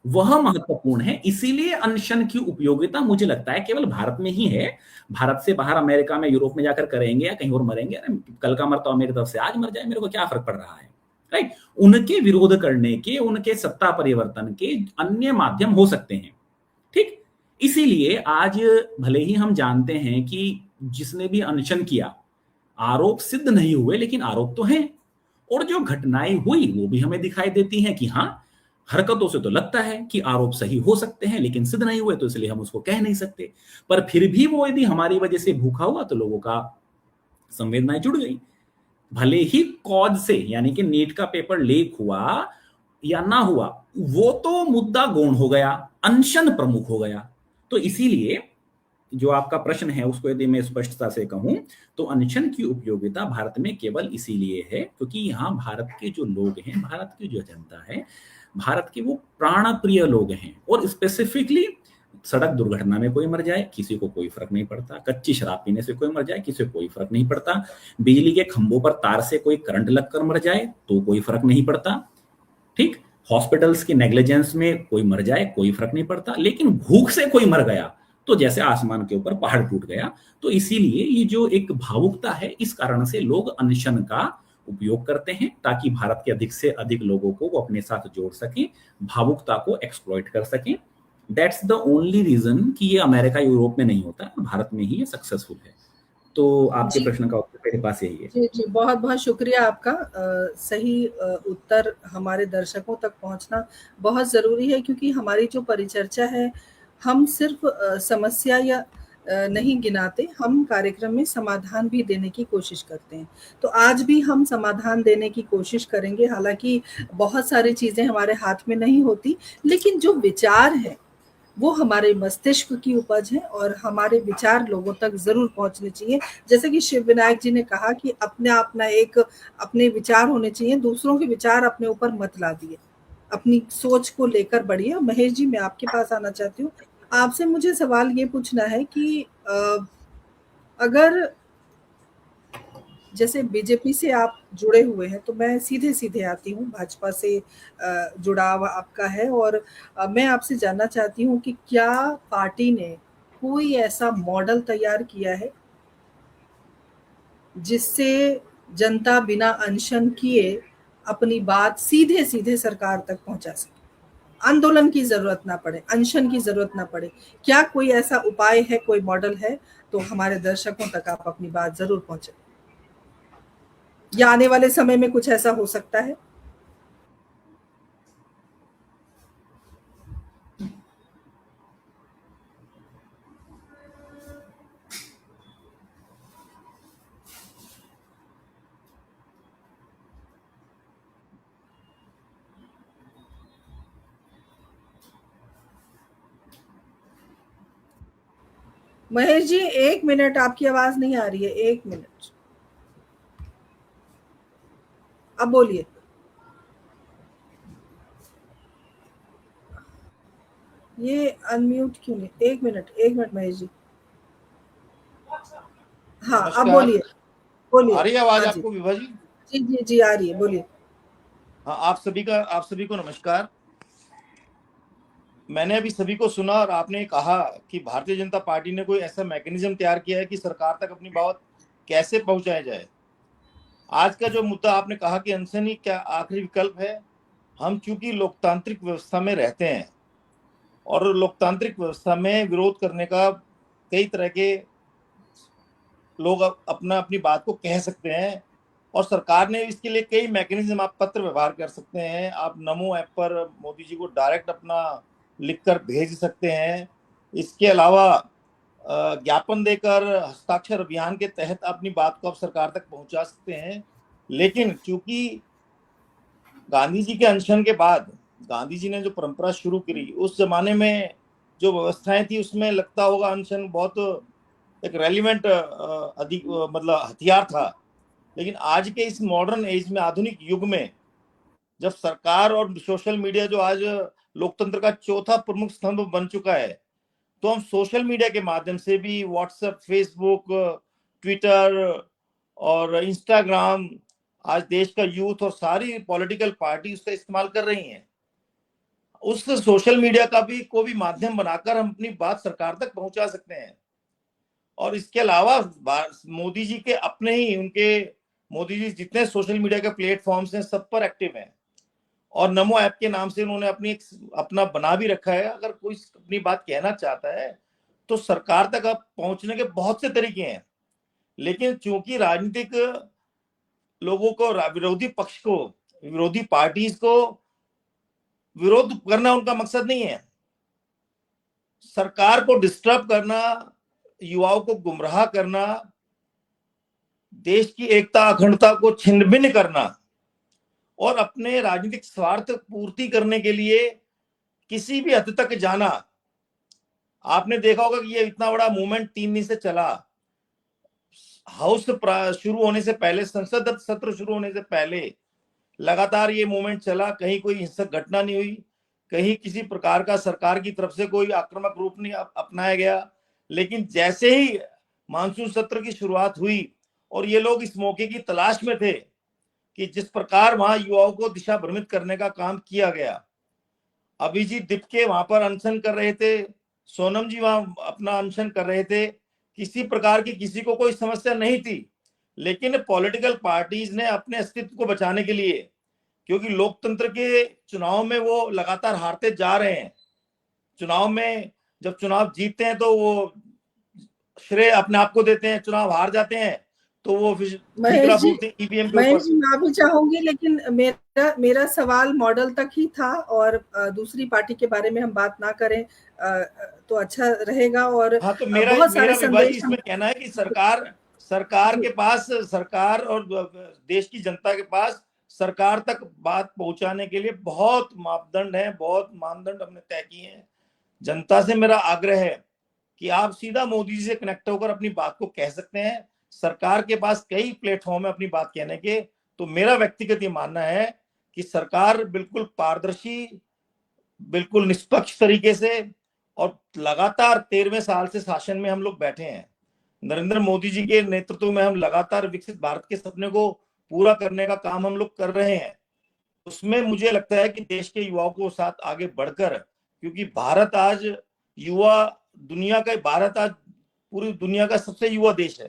वह महत्वपूर्ण है। इसीलिए अनशन की उपयोगिता मुझे लगता है केवल भारत में ही है। भारत से बाहर अमेरिका में, यूरोप में जाकर करेंगे या कहीं और मरेंगे, कल का मरता हो मेरी तरफ से आज मर जाए, मेरे को क्या फर्क पड़ रहा है, राइट। उनके विरोध करने के, उनके सत्ता परिवर्तन के अन्य माध्यम हो सकते हैं, ठीक। इसीलिए आज भले ही हम जानते हैं कि जिसने भी अनशन किया, आरोप सिद्ध नहीं हुए, लेकिन आरोप तो हैं, और जो घटनाएं हुई वो भी हमें दिखाई देती हैं कि हाँ, हरकतों से तो लगता है कि आरोप सही हो सकते हैं, लेकिन सिद्ध नहीं हुए, तो इसलिए हम उसको कह नहीं सकते। पर फिर भी वो यदि हमारी वजह से भूखा हुआ, तो लोगों का संवेदनाएं जुड़ गई। भले ही कॉज से, यानी कि नीट का पेपर लीक हुआ या ना हुआ, वो तो मुद्दा गौण हो गया, अनशन प्रमुख हो गया। तो इसीलिए जो आपका प्रश्न है, उसको यदि मैं स्पष्टता से कहूं, तो अनशन की उपयोगिता भारत में केवल इसीलिए है क्योंकि यहाँ भारत के जो लोग हैं, भारत की जो जनता है, भारत के वो प्राण प्रिय लोग हैं। और स्पेसिफिकली सड़क दुर्घटना में कोई मर जाए, किसी को कोई फर्क नहीं पड़ता। कच्ची शराब पीने से कोई मर जाए, किसी को कोई फर्क नहीं पड़ता। बिजली के खंभों पर तार से कोई करंट लगकर मर जाए, तो कोई फर्क नहीं पड़ता, ठीक। हॉस्पिटल्स की नेग्लिजेंस में कोई मर जाए, कोई फर्क नहीं पड़ता। लेकिन भूख से कोई मर गया, तो जैसे आसमान के ऊपर पहाड़ टूट गया। तो इसीलिए ये जो एक भावुकता है, इस कारण से लोग अनशन का उपयोग करते हैं, ताकि भारत के अधिक से अधिक लोगों को वो अपने साथ जोड़ सकें, भावुकता को एक्सप्लॉइट कर सकें। दैट्स द ओनली रीजन कि ये अमेरिका यूरोप में नहीं होता, भारत में ही ये सक्सेसफुल है। तो आपके प्रश्न का उत्तर मेरे पास यही है। जी जी, बहुत बहुत शुक्रिया आपका। सही उत्तर हमारे दर्शकों तक पहुंचना बहुत ज़रूरी है, क्योंकि हमारी जो परिचर्चा है, हम सिर्फ समस्या या नहीं गिनाते, हम कार्यक्रम में समाधान भी देने की कोशिश करते हैं। तो आज भी हम समाधान देने की कोशिश करेंगे। हालांकि बहुत सारी चीज़ें हमारे हाथ में नहीं होती, लेकिन जो विचार हैं वो हमारे मस्तिष्क की उपज है और हमारे विचार लोगों तक जरूर पहुंचने चाहिए। जैसे कि शिव विनायक जी ने कहा कि अपने विचार होने चाहिए, दूसरों के विचार अपने ऊपर मत ला दिए, अपनी सोच को लेकर बढ़िए। महेश जी, मैं आपके पास आना चाहती हूँ। आपसे मुझे सवाल ये पूछना है कि अगर जैसे बीजेपी से आप जुड़े हुए हैं, तो मैं सीधे सीधे आती हूँ, भाजपा से जुड़ाव आपका है, और मैं आपसे जानना चाहती हूँ कि क्या पार्टी ने कोई ऐसा मॉडल तैयार किया है जिससे जनता बिना अनशन किए अपनी बात सीधे सीधे सरकार तक पहुंचा सके, आंदोलन की जरूरत ना पड़े, अनशन की जरूरत ना पड़े? क्या कोई ऐसा उपाय है, कोई मॉडल है? तो हमारे दर्शकों तक आप अपनी बात जरूर पहुंचे, या आने वाले समय में कुछ ऐसा हो सकता है? महेश जी, 1 मिनट, आपकी आवाज नहीं आ रही है, 1 मिनट, अब बोलिए। ये अनम्यूट क्यों नहीं? 1 मिनट, 1 मिनट महेश जी। हाँ, अब नमस्कार। बोलिए, बोलिए। आ रही है आवाज हाँ जी, आपको विभा जी? जी जी जी, आ रही है, बोलिए। हाँ, आप सभी को नमस्कार। मैंने अभी सभी को सुना और आपने कहा कि भारतीय जनता पार्टी ने कोई ऐसा मैकेनिज्म तैयार किया है कि सरकार तक अपनी बात कैसे पहुंचाया जाए। आज का जो मुद्दा आपने कहा कि अनशन ही क्या आखिरी विकल्प है। हम चूंकि लोकतांत्रिक व्यवस्था में रहते हैं और लोकतांत्रिक व्यवस्था में विरोध करने का कई तरह के लोग अपना अपनी बात को कह सकते हैं, और सरकार ने इसके लिए कई मैकेनिज्म, आप पत्र व्यवहार कर सकते हैं, आप नमो ऐप पर मोदी जी को डायरेक्ट अपना लिखकर भेज सकते हैं। इसके अलावा ज्ञापन देकर हस्ताक्षर अभियान के तहत अपनी बात को आप सरकार तक पहुंचा सकते हैं। लेकिन चूंकि गांधी जी के अनशन के बाद गांधी जी ने जो परंपरा शुरू करी, उस जमाने में जो व्यवस्थाएं थी उसमें लगता होगा अनशन बहुत एक रेलिवेंट अधिक मतलब हथियार था। लेकिन आज के इस मॉडर्न एज में, आधुनिक युग में, जब सरकार और सोशल मीडिया जो आज लोकतंत्र का चौथा प्रमुख स्तंभ बन चुका है, तो हम सोशल मीडिया के माध्यम से भी व्हाट्सएप, फेसबुक, ट्विटर और इंस्टाग्राम, आज देश का यूथ और सारी पॉलिटिकल पार्टी उसका इस्तेमाल कर रही हैं। उस सोशल मीडिया का भी को भी माध्यम बनाकर हम अपनी बात सरकार तक पहुंचा सकते हैं। और इसके अलावा मोदी जी के अपने ही उनके मोदी जी जितने सोशल मीडिया के प्लेटफॉर्म्स हैं सब पर एक्टिव हैं, और नमो ऐप के नाम से उन्होंने अपना बना भी रखा है। अगर कोई अपनी बात कहना चाहता है तो सरकार तक अब पहुंचने के बहुत से तरीके हैं। लेकिन चूंकि राजनीतिक लोगों को, विरोधी पक्ष को, विरोधी पार्टीज को विरोध करना उनका मकसद नहीं है, सरकार को डिस्टर्ब करना, युवाओं को गुमराह करना, देश की एकता अखंडता को छिन्न भिन्न करना और अपने राजनीतिक स्वार्थ पूर्ति करने के लिए किसी भी हद तक जाना। आपने देखा होगा कि ये इतना बड़ा मूवमेंट 3 दिन से चला। हाउस शुरू होने से पहले, संसद सत्र शुरू होने से पहले लगातार ये मूवमेंट चला। कहीं कोई हिंसक घटना नहीं हुई, कहीं किसी प्रकार का सरकार की तरफ से कोई आक्रामक रूप नहीं अपनाया गया। लेकिन जैसे ही मानसून सत्र की शुरुआत हुई और ये लोग इस मौके की तलाश में थे कि जिस प्रकार वहां युवाओं को दिशा भ्रमित करने का काम किया गया, अभिजीत दीपके वहां पर अनशन कर रहे थे, सोनम जी वहां अपना अनशन कर रहे थे, किसी प्रकार की किसी को कोई समस्या नहीं थी। लेकिन पॉलिटिकल पार्टीज ने अपने अस्तित्व को बचाने के लिए, क्योंकि लोकतंत्र के चुनाव में वो लगातार हारते जा रहे हैं, चुनाव में जब चुनाव जीतते हैं तो वो श्रेय अपने आप को देते हैं, चुनाव हार जाते हैं तो वो महेश जी, ईवीएम के महेश ऊपर। जी, माफी चाहूंगी, लेकिन मेरा सवाल मॉडल तक ही था, और दूसरी पार्टी के बारे में हम बात ना करें तो अच्छा रहेगा। और हाँ, तो बहुत सारे मेरा विभाजी संदेश इसमें कहना है कि सरकार के पास, सरकार और देश की जनता के पास सरकार तक बात पहुंचाने के लिए बहुत मापदंड है, बहुत मानदंड हमने तय किए हैं। जनता से मेरा आग्रह है कि आप सीधा मोदी जी से कनेक्ट होकर अपनी बात को कह सकते हैं। सरकार के पास कई प्लेटफॉर्म है अपनी बात कहने के। तो मेरा व्यक्तिगत ये मानना है कि सरकार बिल्कुल पारदर्शी, बिल्कुल निष्पक्ष तरीके से, और लगातार 13वें साल से शासन में हम लोग बैठे हैं, नरेंद्र मोदी जी के नेतृत्व में हम लगातार विकसित भारत के सपने को पूरा करने का काम हम लोग कर रहे हैं। उसमें मुझे लगता है कि देश के युवाओं को साथ आगे बढ़कर, क्योंकि भारत आज पूरी दुनिया का सबसे युवा देश है।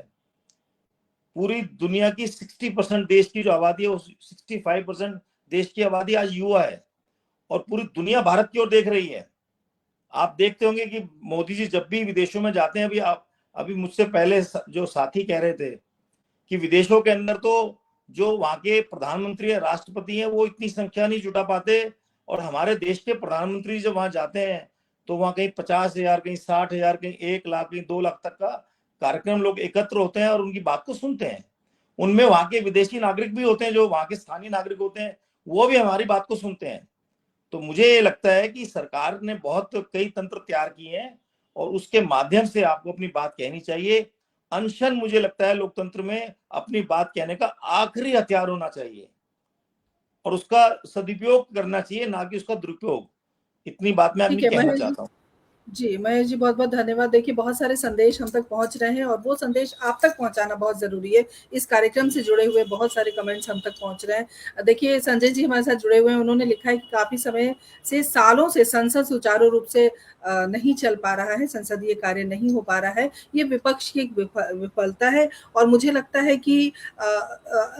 पूरी दुनिया की 60% देश की जो आबादी है, वो 65% देश की आबादी आज युवा है और पूरी दुनिया भारत की ओर देख रही है। आप देखते होंगे कि मोदी जी जब भी विदेशों में जाते हैं, अभी मुझसे पहले जो साथी कह रहे थे कि विदेशों के अंदर तो जो वहां के प्रधानमंत्री या राष्ट्रपति हैं वो इतनी संख्या नहीं जुटा पाते, और हमारे देश के प्रधानमंत्री जब वहां जाते हैं तो वहां कहीं 50,000, कहीं 60,000, कहीं 1 लाख, कहीं 2 लाख तक का कार्यक्रम लोग एकत्र होते हैं और उनकी बात को सुनते हैं। उनमें वहां के विदेशी नागरिक भी होते हैं, जो वहां के स्थानीय नागरिक होते हैं, वो भी हमारी बात को सुनते हैं। तो मुझे ये लगता है कि सरकार ने बहुत कई तंत्र तैयार किए हैं और उसके माध्यम से आपको अपनी बात कहनी चाहिए। अनशन मुझे लगता है लोकतंत्र में अपनी बात कहने का आखिरी हथियार होना चाहिए और उसका सदुपयोग करना चाहिए, ना कि उसका दुरुपयोग। इतनी बात मैं अपनी कहना चाहता हूँ। जी महेश जी, बहुत बहुत धन्यवाद। देखिए बहुत सारे संदेश हम तक पहुंच रहे हैं और वो संदेश आप तक पहुंचाना बहुत जरूरी है। इस कार्यक्रम से जुड़े हुए बहुत सारे कमेंट्स हम तक पहुंच रहे हैं। देखिए संजय जी हमारे साथ जुड़े हुए हैं, उन्होंने लिखा है कि काफी समय से, सालों से संसद सुचारू रूप से नहीं चल पा रहा है, संसदीय कार्य नहीं हो पा रहा है। ये विपक्ष की एक विफलता है और मुझे लगता है कि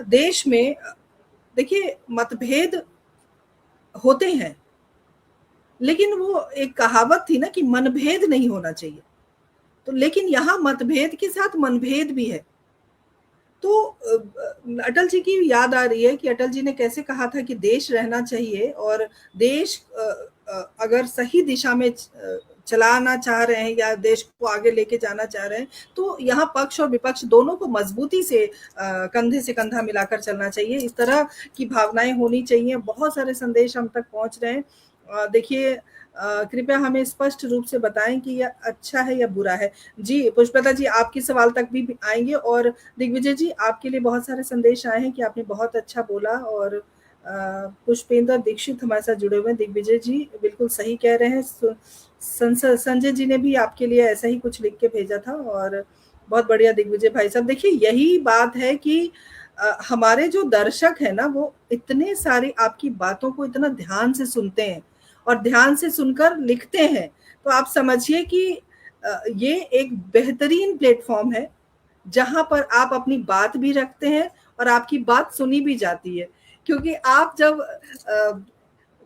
देश में देखिए मतभेद होते हैं, लेकिन वो एक कहावत थी ना कि मनभेद नहीं होना चाहिए, तो लेकिन यहाँ मतभेद के साथ मनभेद भी है। तो अटल जी की याद आ रही है कि अटल जी ने कैसे कहा था कि देश रहना चाहिए और देश अगर सही दिशा में चलाना चाह रहे हैं या देश को आगे लेके जाना चाह रहे हैं तो यहाँ पक्ष और विपक्ष दोनों को मजबूती से कंधे से कंधा मिलाकर चलना चाहिए। इस तरह की भावनाएं होनी चाहिए। बहुत सारे संदेश हम तक पहुंच रहे हैं। देखिए कृपया हमें स्पष्ट रूप से बताएं कि यह अच्छा है या बुरा है। जी पुष्पलता जी, आपके सवाल तक भी आएंगे और दिग्विजय जी आपके लिए बहुत सारे संदेश आए हैं कि आपने बहुत अच्छा बोला और पुष्पेंद्र दीक्षित हमारे साथ जुड़े हुए हैं। दिग्विजय जी बिल्कुल सही कह रहे हैं। संजय जी ने भी आपके लिए ऐसा ही कुछ लिख के भेजा था और बहुत बढ़िया दिग्विजय भाई साहब। देखिए यही बात है कि हमारे जो दर्शक है ना वो इतने सारी आपकी बातों को इतना ध्यान से सुनते हैं और ध्यान से सुनकर लिखते हैं, तो आप समझिए कि ये एक बेहतरीन प्लेटफॉर्म है जहां पर आप अपनी बात भी रखते हैं और आपकी बात सुनी भी जाती है। क्योंकि आप जब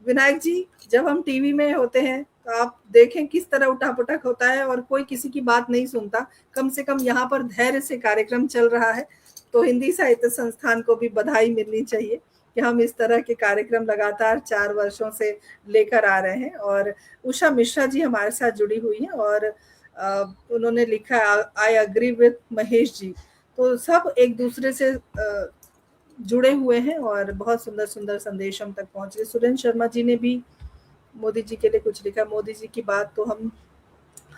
विनायक जी जब हम टीवी में होते हैं तो आप देखें किस तरह उठापटक होता है और कोई किसी की बात नहीं सुनता। कम से कम यहाँ पर धैर्य से कार्यक्रम चल रहा है, तो हिंदी साहित्य संस्थान को भी बधाई मिलनी चाहिए कि हम इस तरह के कार्यक्रम लगातार 4 वर्षों से लेकर आ रहे हैं। और उषा मिश्रा जी हमारे साथ जुड़ी हुई हैं और उन्होंने लिखा I agree with Mahesh ji. तो सब एक दूसरे से जुड़े हुए हैं और बहुत सुंदर सुंदर संदेश हम तक पहुंच रहे। सुरेंद्र शर्मा जी ने भी मोदी जी के लिए कुछ लिखा। मोदी जी की बात तो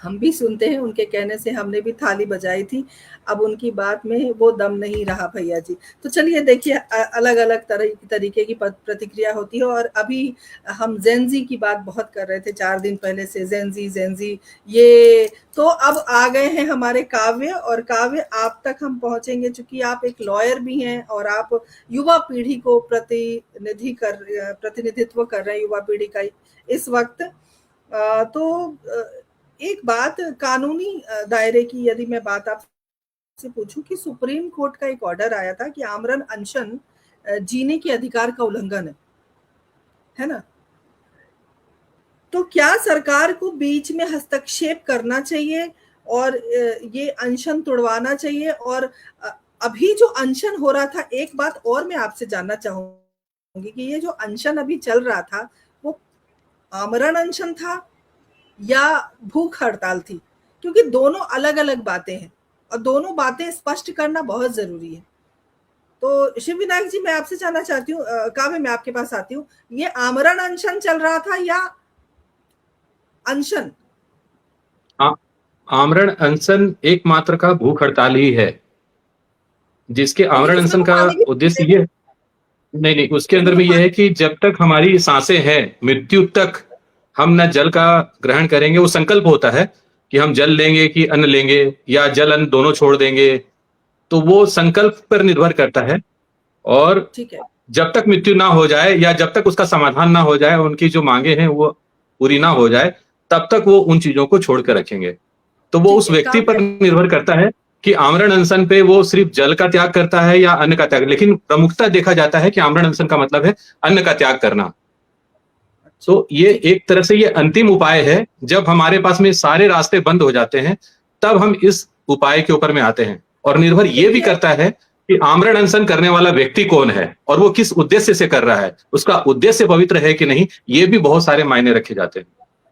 हम भी सुनते हैं, उनके कहने से हमने भी थाली बजाई थी, अब उनकी बात में वो दम नहीं रहा भैया जी। तो चलिए देखिए अलग अलग तरीके की प्रतिक्रिया होती है। और अभी हम जेनजी की बात बहुत कर रहे थे 4 दिन पहले से, जेनजी ये तो अब आ गए हैं हमारे काव्य। और काव्य आप तक हम पहुंचेंगे चूंकि आप एक लॉयर भी हैं और आप युवा पीढ़ी को प्रतिनिधित्व कर रहे हैं, युवा पीढ़ी का इस वक्त। तो एक बात कानूनी दायरे की यदि मैं बात आपसे पूछूं कि सुप्रीम कोर्ट का एक ऑर्डर आया था कि आमरण अनशन जीने के अधिकार का उल्लंघन है ना, तो क्या सरकार को बीच में हस्तक्षेप करना चाहिए और ये अनशन तोड़वाना चाहिए? और अभी जो अनशन हो रहा था, एक बात और मैं आपसे जानना चाहूंगी कि ये जो अनशन अभी चल रहा था वो आमरण अनशन था या भूख हड़ताल थी? क्योंकि दोनों अलग अलग बातें हैं और दोनों बातें स्पष्ट करना बहुत जरूरी है। तो शिव विनायक जी मैं आपसे जानना चाहती हूँ, काव्य मैं आपके पास आती हूँ, ये आमरण अनशन चल रहा था या अनशन? आमरण अनशन एकमात्र का भूख हड़ताल ही है, जिसके आमरण अनशन का उद्देश्य ये नहीं, उसके अंदर में यह है कि जब तक हमारी सांसें हैं, मृत्यु तक हम न जल का ग्रहण करेंगे। वो संकल्प होता है कि हम जल लेंगे कि अन्न लेंगे या जल अन्न दोनों छोड़ देंगे, तो वो संकल्प पर निर्भर करता है। और ठीक है, जब तक मृत्यु ना हो जाए या जब तक उसका समाधान ना हो जाए, उनकी जो मांगे हैं वो पूरी ना हो जाए, तब तक वो उन चीजों को छोड़ कर रखेंगे। तो वो उस ठीक है, व्यक्ति पर काव्य। निर्भर करता है कि आमरण अनशन पे वो सिर्फ जल का त्याग करता है या अन्न का त्याग। लेकिन प्रमुखता देखा जाता है कि आमरण अनशन का मतलब है अन्न का त्याग करना। तो ये ठीक है, एक तरह से ये अंतिम उपाय है। जब हमारे पास में सारे रास्ते बंद हो जाते हैं, तब हम इस उपाय के ऊपर में आते हैं। और निर्भर ये भी देखिए, करता है कि आमरण अनशन करने वाला व्यक्ति कौन है और वो किस उद्देश्य से कर रहा है, उसका उद्देश्य पवित्र है कि नहीं, ये भी बहुत सारे मायने रखे जाते हैं।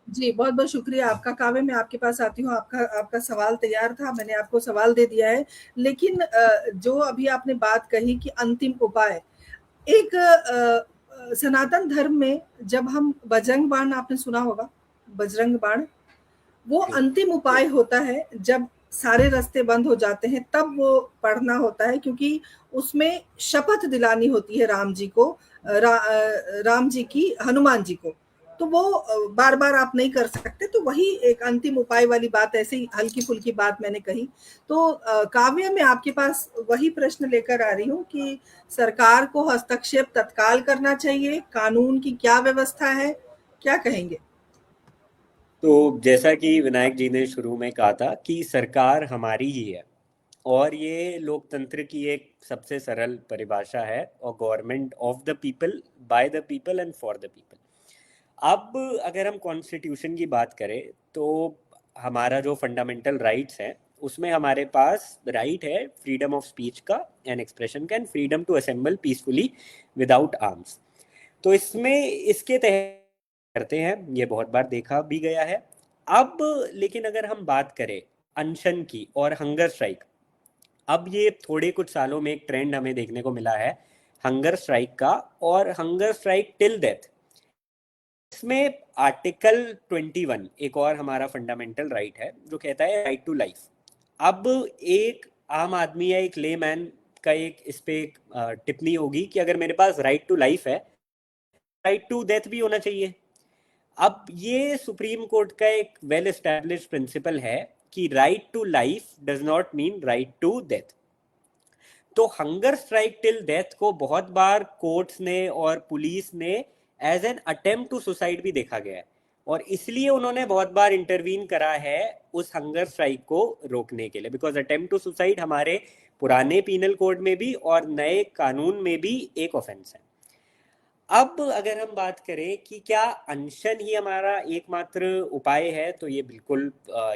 जी, बहुत बहुत शुक्रिया आपका। काव्य, मैं आपके पास आती हूँ। आपका सवाल तैयार था, मैंने आपको सवाल दे दिया है। लेकिन जो अभी आपने बात कही कि अंतिम उपाय, एक सनातन धर्म में जब हम बजरंग बाण, आपने सुना होगा बजरंग बाण, वो अंतिम उपाय होता है। जब सारे रास्ते बंद हो जाते हैं तब वो पढ़ना होता है, क्योंकि उसमें शपथ दिलानी होती है राम जी को, राम जी की हनुमान जी को। तो वो बार बार आप नहीं कर सकते, तो वही एक अंतिम उपाय वाली बात, ऐसे ही हल्की फुल्की बात मैंने कही। तो काव्य, में आपके पास वही प्रश्न लेकर आ रही हूँ कि सरकार को हस्तक्षेप तत्काल करना चाहिए, कानून की क्या व्यवस्था है, क्या कहेंगे? तो जैसा कि विनायक जी ने शुरू में कहा था कि सरकार हमारी ही है, और ये लोकतंत्र की एक सबसे सरल परिभाषा है, और government of the people, by the people and for the people. अब अगर हम कॉन्स्टिट्यूशन की बात करें तो हमारा जो फंडामेंटल राइट्स हैं उसमें हमारे पास राइट है फ्रीडम ऑफ स्पीच का एंड एक्सप्रेशन का, and freedom to assemble peacefully without arms. तो इसमें इसके तहत करते हैं, ये बहुत बार देखा भी गया है। अब लेकिन अगर हम बात करें अनशन की और हंगर स्ट्राइक, अब ये थोड़े कुछ सालों में एक ट्रेंड हमें देखने को मिला है हंगर स्ट्राइक का, और हंगर स्ट्राइक टिल डेथ। इसमें आर्टिकल 21 एक और हमारा फंडामेंटल राइट है जो कहता है राइट टू लाइफ। अब एक आम आदमी या एक लेमैन का एक इस पे टिप्पणी होगी कि अगर मेरे पास राइट टू लाइफ है, राइट टू डेथ भी होना चाहिए। अब ये सुप्रीम कोर्ट का एक वेल एस्टैब्लिश्ड प्रिंसिपल है कि right to life does not mean right to death. तो हंगर स्ट्राइक टिल डेथ को बहुत बार कोर्ट्स ने और पुलिस ने as an attempt to suicide भी देखा गया है, और इसलिए उन्होंने बहुत बार इंटरवीन करा है उस हंगर स्ट्राइक को रोकने के लिए, बिकॉज अटेम्प्ट टू सुसाइड हमारे पुराने पीनल कोड में भी और नए कानून में भी एक ऑफेंस है। अब अगर हम बात करें कि क्या अनशन ही हमारा एकमात्र उपाय है, तो ये बिल्कुल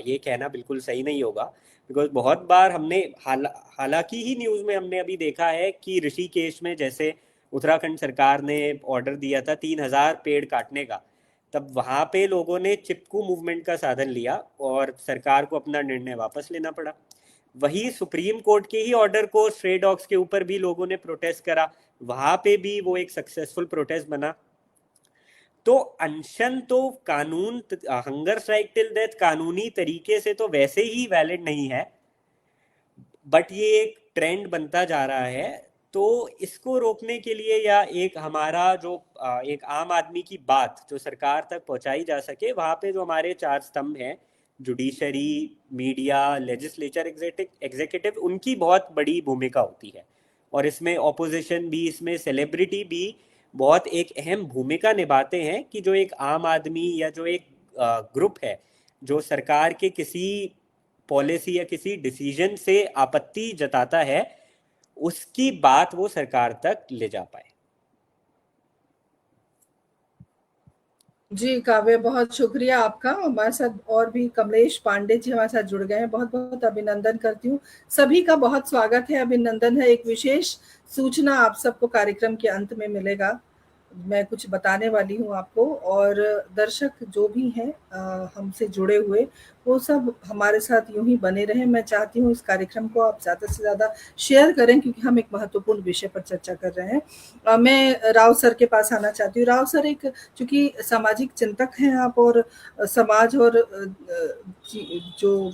ये कहना बिल्कुल सही नहीं होगा, बिकॉज बहुत बार हमने हालांकि ही न्यूज़ में हमने अभी देखा है कि ऋषिकेश में जैसे उत्तराखंड सरकार ने ऑर्डर दिया था 3000 पेड़ काटने का, तब वहाँ पे लोगों ने चिपकू मूवमेंट का साधन लिया और सरकार को अपना निर्णय वापस लेना पड़ा। वही सुप्रीम कोर्ट के ही ऑर्डर को स्ट्रे डॉग्स के ऊपर भी लोगों ने प्रोटेस्ट करा, वहां पे भी वो एक सक्सेसफुल प्रोटेस्ट बना। तो अनशन तो कानून, हंगर स्ट्राइक टिल डेथ कानूनी तरीके से तो वैसे ही वैलिड नहीं है, बट ये एक ट्रेंड बनता जा रहा है। तो इसको रोकने के लिए या एक हमारा जो एक आम आदमी की बात जो सरकार तक पहुंचाई जा सके, वहां पे जो हमारे 4 स्तंभ हैं, जुडिशरी, मीडिया, लेजिस्लेचर, एग्जीक्यूटिव, उनकी बहुत बड़ी भूमिका होती है, और इसमें ऑपोजिशन भी, इसमें सेलिब्रिटी भी बहुत एक अहम भूमिका निभाते हैं कि जो एक आम आदमी या जो एक ग्रुप है जो सरकार के किसी पॉलिसी या किसी डिसीजन से आपत्ति जताता है, उसकी बात वो सरकार तक ले जा पाए। जी काव्य, बहुत शुक्रिया आपका। हमारे साथ और भी कमलेश पांडे जी हमारे साथ जुड़ गए हैं, बहुत बहुत अभिनंदन करती हूँ। सभी का बहुत स्वागत है, अभिनंदन है। एक विशेष सूचना आप सबको कार्यक्रम के अंत में मिलेगा, मैं कुछ बताने वाली हूँ आपको। और दर्शक जो भी हैं हमसे जुड़े हुए, वो सब हमारे साथ यूं ही बने रहें। मैं चाहती हूँ इस कार्यक्रम को आप ज़्यादा से ज़्यादा शेयर करें, क्योंकि हम एक महत्वपूर्ण विषय पर चर्चा कर रहे हैं। मैं राव सर के पास आना चाहती हूँ। राव सर, एक चूंकि सामाजिक चिंतक हैं आप, और समाज और जो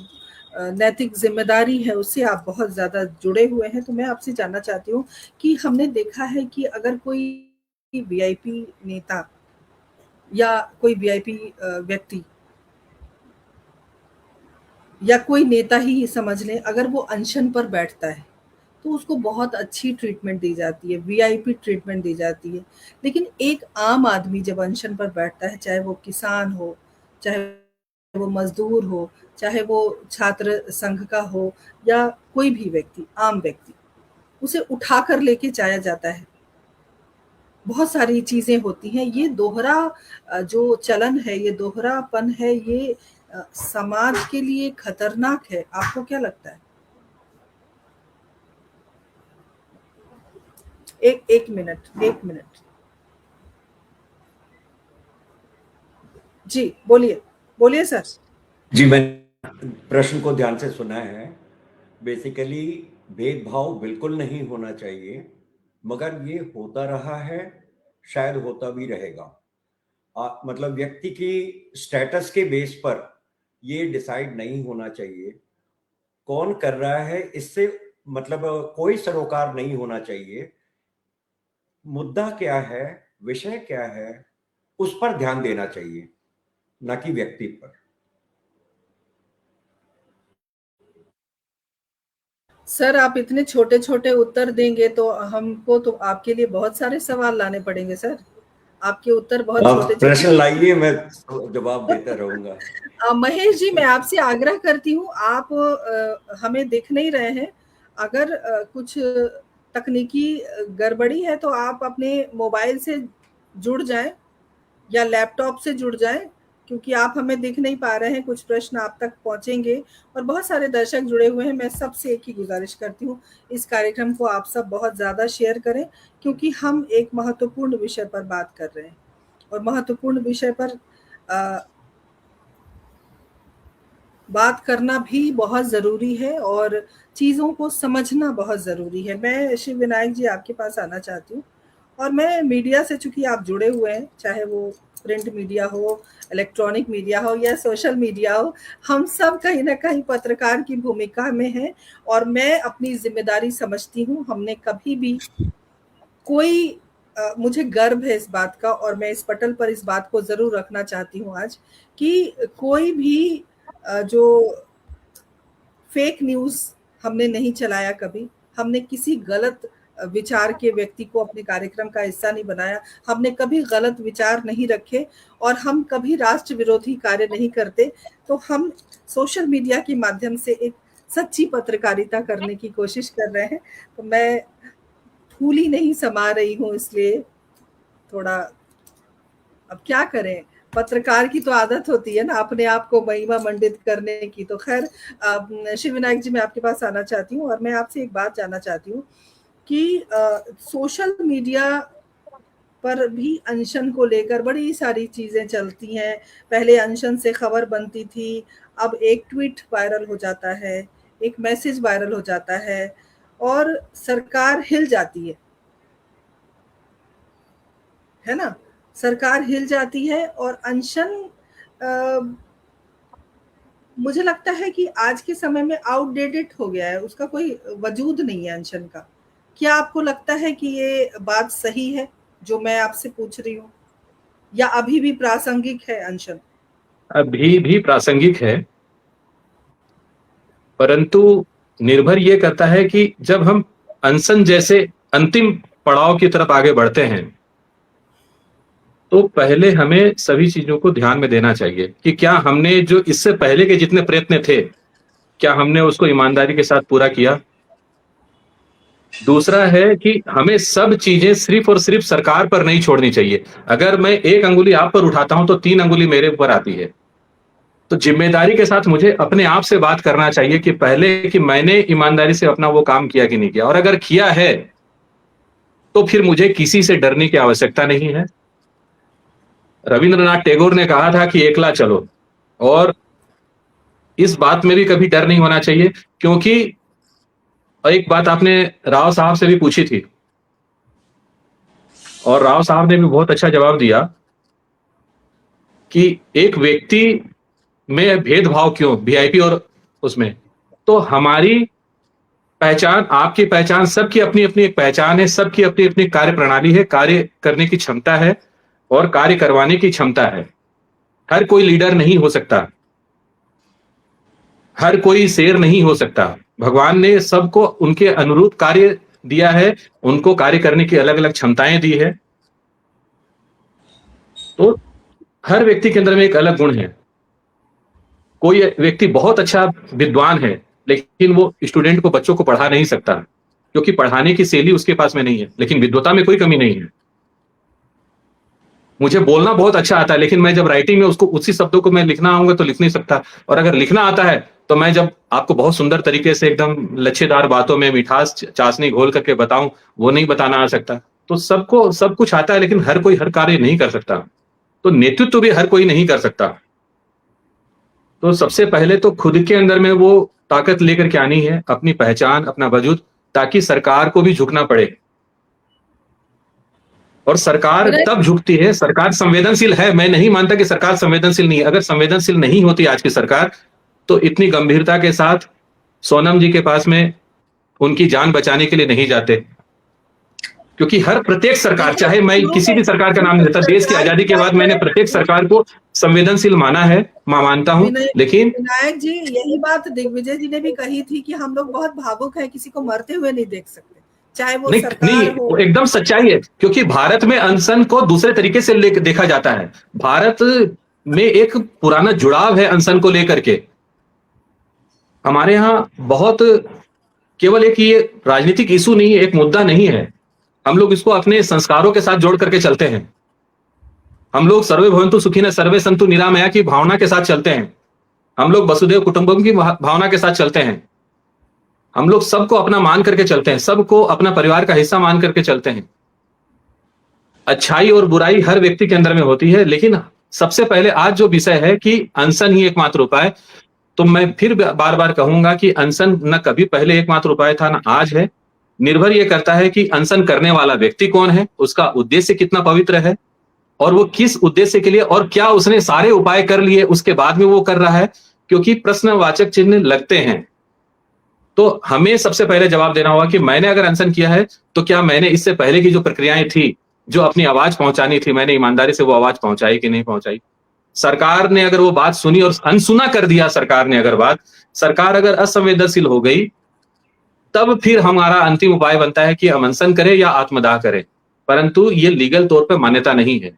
नैतिक जिम्मेदारी है उससे आप बहुत ज़्यादा जुड़े हुए हैं, तो मैं आपसे जानना चाहती हूँ कि हमने देखा है कि अगर कोई वीआईपी नेता या कोई वीआईपी व्यक्ति या कोई नेता ही समझ लें, अगर वो अनशन पर बैठता है तो उसको बहुत अच्छी ट्रीटमेंट दी जाती है, वीआईपी ट्रीटमेंट दी जाती है। लेकिन एक आम आदमी जब अनशन पर बैठता है, चाहे वो किसान हो, चाहे वो मजदूर हो, चाहे वो छात्र संघ का हो या कोई भी व्यक्ति, आम व्यक्ति, उसे उठाकर लेके जाया जाता है। बहुत सारी चीजें होती हैं। ये दोहरा जो चलन है, ये दोहरापन है, ये समाज के लिए खतरनाक है। आपको क्या लगता है? एक मिनट। जी बोलिए सर। जी, मैंने प्रश्न को ध्यान से सुना है। बेसिकली भेदभाव बिल्कुल नहीं होना चाहिए, मगर ये होता रहा है, शायद होता भी रहेगा। मतलब व्यक्ति की स्टेटस के बेस पर ये डिसाइड नहीं होना चाहिए। कौन कर रहा है इससे मतलब कोई सरोकार नहीं होना चाहिए। मुद्दा क्या है, विषय क्या है, उस पर ध्यान देना चाहिए, ना कि व्यक्ति पर। सर, आप इतने छोटे छोटे उत्तर देंगे तो हमको तो आपके लिए बहुत सारे सवाल लाने पड़ेंगे सर। आपके उत्तर बहुत आप छोटे प्रश्न लाइए, मैं जवाब देता रहूंगा। महेश जी, मैं आपसे आग्रह करती हूँ, आप हमें देख नहीं रहे हैं, अगर कुछ तकनीकी गड़बड़ी है तो आप अपने मोबाइल से जुड़ जाएं या लैपटॉप से जुड़ जाएं, क्योंकि आप हमें दिख नहीं पा रहे हैं। कुछ प्रश्न आप तक पहुंचेंगे और बहुत सारे दर्शक जुड़े हुए हैं। मैं सबसे एक ही गुजारिश करती हूँ, इस कार्यक्रम को आप सब बहुत ज़्यादा शेयर करें, क्योंकि हम एक महत्वपूर्ण विषय पर बात कर रहे हैं और महत्वपूर्ण विषय पर बात करना भी बहुत ज़रूरी है और चीज़ों को समझना बहुत ज़रूरी है। मैं शिव विनायक जी आपके पास आना चाहती हूँ, और मैं मीडिया से, चूंकि आप जुड़े हुए हैं, चाहे वो प्रिंट मीडिया हो, इलेक्ट्रॉनिक मीडिया हो या सोशल मीडिया हो, हम सब कहीं ना कहीं पत्रकार की भूमिका में हैं और मैं अपनी जिम्मेदारी समझती हूँ। हमने कभी भी कोई मुझे गर्व है इस बात का, और मैं इस पटल पर इस बात को जरूर रखना चाहती हूँ आज, कि कोई भी जो फेक न्यूज हमने नहीं चलाया कभी। हमने किसी गलत विचार के व्यक्ति को अपने कार्यक्रम का हिस्सा नहीं बनाया। हमने कभी गलत विचार नहीं रखे और हम कभी राष्ट्र विरोधी कार्य नहीं करते। तो हम सोशल मीडिया के माध्यम से एक सच्ची पत्रकारिता करने की कोशिश कर रहे हैं। तो मैं फूली नहीं समा रही हूँ, इसलिए थोड़ा, अब क्या करें, पत्रकार की तो आदत होती है ना अपने आप को महिमा मंडित करने की। तो खैर, शिव विनायक जी, मैं आपके पास आना चाहती हूँ और मैं आपसे एक बात जानना चाहती हूँ कि सोशल मीडिया पर भी अनशन को लेकर बड़ी सारी चीजें चलती हैं। पहले अनशन से खबर बनती थी, अब एक ट्वीट वायरल हो जाता है, एक मैसेज वायरल हो जाता है और सरकार हिल जाती है ना, सरकार हिल जाती है। और अनशन मुझे लगता है कि आज के समय में आउटडेटेड हो गया है, उसका कोई वजूद नहीं है अनशन का। क्या आपको लगता है कि ये बात सही है जो मैं आपसे पूछ रही हूँ, या अभी भी प्रासंगिक है अनशन? अभी भी प्रासंगिक है, परंतु निर्भर ये करता है कि जब हम अनशन जैसे अंतिम पड़ाव की तरफ आगे बढ़ते हैं तो पहले हमें सभी चीजों को ध्यान में देना चाहिए कि क्या हमने जो इससे पहले के जितने प्रयत्न थे, क्या हमने उसको ईमानदारी के साथ पूरा किया। दूसरा है कि हमें सब चीजें सिर्फ और सिर्फ सरकार पर नहीं छोड़नी चाहिए। अगर मैं एक अंगुली आप पर उठाता हूं तो 3 अंगुली मेरे ऊपर आती है। तो जिम्मेदारी के साथ मुझे अपने आप से बात करना चाहिए कि पहले कि मैंने ईमानदारी से अपना वो काम किया कि नहीं किया, और अगर किया है तो फिर मुझे किसी से डरने की आवश्यकता नहीं है। रविंद्रनाथ टैगोर ने कहा था कि एकला चलो, और इस बात में भी कभी डर नहीं होना चाहिए, क्योंकि एक बात आपने राव साहब से भी पूछी थी और राव साहब ने भी बहुत अच्छा जवाब दिया कि एक व्यक्ति में भेदभाव क्यों, वीआईपी और उसमें। तो हमारी पहचान, आपकी पहचान, सबकी अपनी अपनी एक पहचान है, सबकी अपनी अपनी कार्य प्रणाली है, कार्य करने की क्षमता है और कार्य करवाने की क्षमता है। हर कोई लीडर नहीं हो सकता। हर कोई शेर नहीं हो सकता। भगवान ने सबको उनके अनुरूप कार्य दिया है, उनको कार्य करने की अलग अलग क्षमताएं दी है। तो हर व्यक्ति के अंदर में एक अलग गुण है। कोई व्यक्ति बहुत अच्छा विद्वान है, लेकिन वो स्टूडेंट को, बच्चों को पढ़ा नहीं सकता, क्योंकि पढ़ाने की शैली उसके पास में नहीं है। लेकिन विद्वता में कोई कमी नहीं है। मुझे बोलना बहुत अच्छा आता है, लेकिन मैं जब राइटिंग में उसको उसी शब्दों को मैं लिखना आऊंगा तो लिख नहीं सकता। और अगर लिखना आता है तो मैं जब आपको बहुत सुंदर तरीके से एकदम लच्छेदार बातों में मिठास चाशनी घोल करके बताऊं, वो नहीं बताना आ सकता। तो सबको सब कुछ आता है, लेकिन हर कोई हर कार्य नहीं कर सकता। तो नेतृत्व भी हर कोई नहीं कर सकता। तो सबसे पहले तो खुद के अंदर में वो ताकत लेकर के आनी है, अपनी पहचान, अपना वजूद, ताकि सरकार को भी झुकना पड़े। और सरकार तब झुकती है, सरकार संवेदनशील है। मैं नहीं मानता कि सरकार संवेदनशील नहीं है। अगर संवेदनशील नहीं होती आज की सरकार, तो इतनी गंभीरता के साथ सोनम जी के पास में उनकी जान बचाने के लिए नहीं जाते। क्योंकि हर प्रत्येक सरकार, चाहे मैं किसी भी सरकार का नाम नहीं लेता, देश की आजादी के बाद मैंने प्रत्येक सरकार को संवेदनशील माना है, मानता हूं। लेकिन विनायक जी, यही बात दिग्विजय जी ने भी कही थी कि हम लोग बहुत भावुक हैं, किसी को मरते हुए नहीं देख सकते, चाहे वो सरकार हो। एकदम सच्चाई है, क्योंकि भारत में अनशन को दूसरे तरीके से देखा जाता है। भारत में एक पुराना जुड़ाव है अनशन को लेकर के। हमारे यहाँ बहुत, केवल एक ये राजनीतिक इशू नहीं है, एक मुद्दा नहीं है। हम लोग इसको अपने संस्कारों के साथ जोड़ करके चलते हैं। हम लोग सर्वे भवन्तु सुखिनः सर्वे सन्तु निरामया की भावना के साथ चलते हैं। हम लोग वसुधैव कुटुंबकम की भावना के साथ चलते हैं। हम लोग सबको अपना मान करके चलते हैं, सबको अपना परिवार का हिस्सा मान करके चलते हैं। अच्छाई और बुराई हर व्यक्ति के अंदर में होती है, लेकिन सबसे पहले आज जो विषय है कि अनशन ही एकमात्र उपाय, तो मैं फिर बार बार कहूंगा कि अनशन न कभी पहले एकमात्र उपाय था, न आज है। निर्भर यह करता है कि अनशन करने वाला व्यक्ति कौन है, उसका उद्देश्य कितना पवित्र है, और वो किस उद्देश्य के लिए, और क्या उसने सारे उपाय कर लिए उसके बाद में वो कर रहा है। क्योंकि प्रश्नवाचक चिन्ह लगते हैं, तो हमें सबसे पहले जवाब देना होगा कि मैंने अगर अनशन किया है तो क्या मैंने इससे पहले की जो प्रक्रियाएं थी, जो अपनी आवाज पहुंचानी थी, मैंने ईमानदारी से वो आवाज पहुंचाई कि नहीं पहुंचाई। सरकार ने अगर वो बात सुनी और अनसुना कर दिया, सरकार ने अगर सरकार अगर असंवेदनशील हो गई, तब फिर हमारा अंतिम उपाय बनता है कि हम अनशन करें या आत्मदाह करें। परंतु ये लीगल तौर पर मान्यता नहीं है।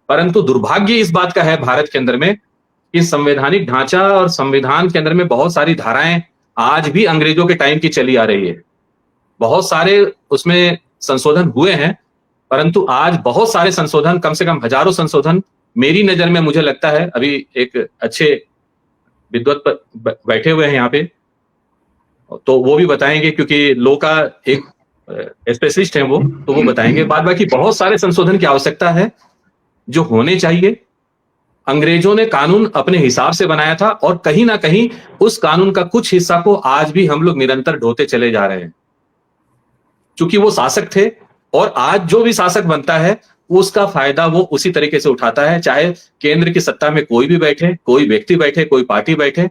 परंतु दुर्भाग्य इस बात का है भारत के अंदर में कि संवैधानिक ढांचा और संविधान के अंदर में बहुत सारी धाराएं आज भी अंग्रेजों के टाइम की चली आ रही है। बहुत सारे उसमें संशोधन हुए हैं, परंतु आज बहुत सारे संशोधन, कम से कम हजारों संशोधन मेरी नजर में, मुझे लगता है, अभी एक अच्छे विद्वत बैठे हुए हैं यहाँ पे, तो वो भी बताएंगे, क्योंकि लॉ का एक स्पेशलिस्ट है वो, तो वो बताएंगे। बाद बाकी बहुत सारे संशोधन की आवश्यकता है जो होने चाहिए। अंग्रेजों ने कानून अपने हिसाब से बनाया था, और कहीं ना कहीं उस कानून का कुछ हिस्सा को आज भी हम लोग निरंतर ढोते चले जा रहे हैं, क्योंकि वो शासक थे। और आज जो भी शासक बनता है उसका फायदा वो उसी तरीके से उठाता है, चाहे केंद्र की सत्ता में कोई भी बैठे, कोई व्यक्ति बैठे, कोई पार्टी बैठे।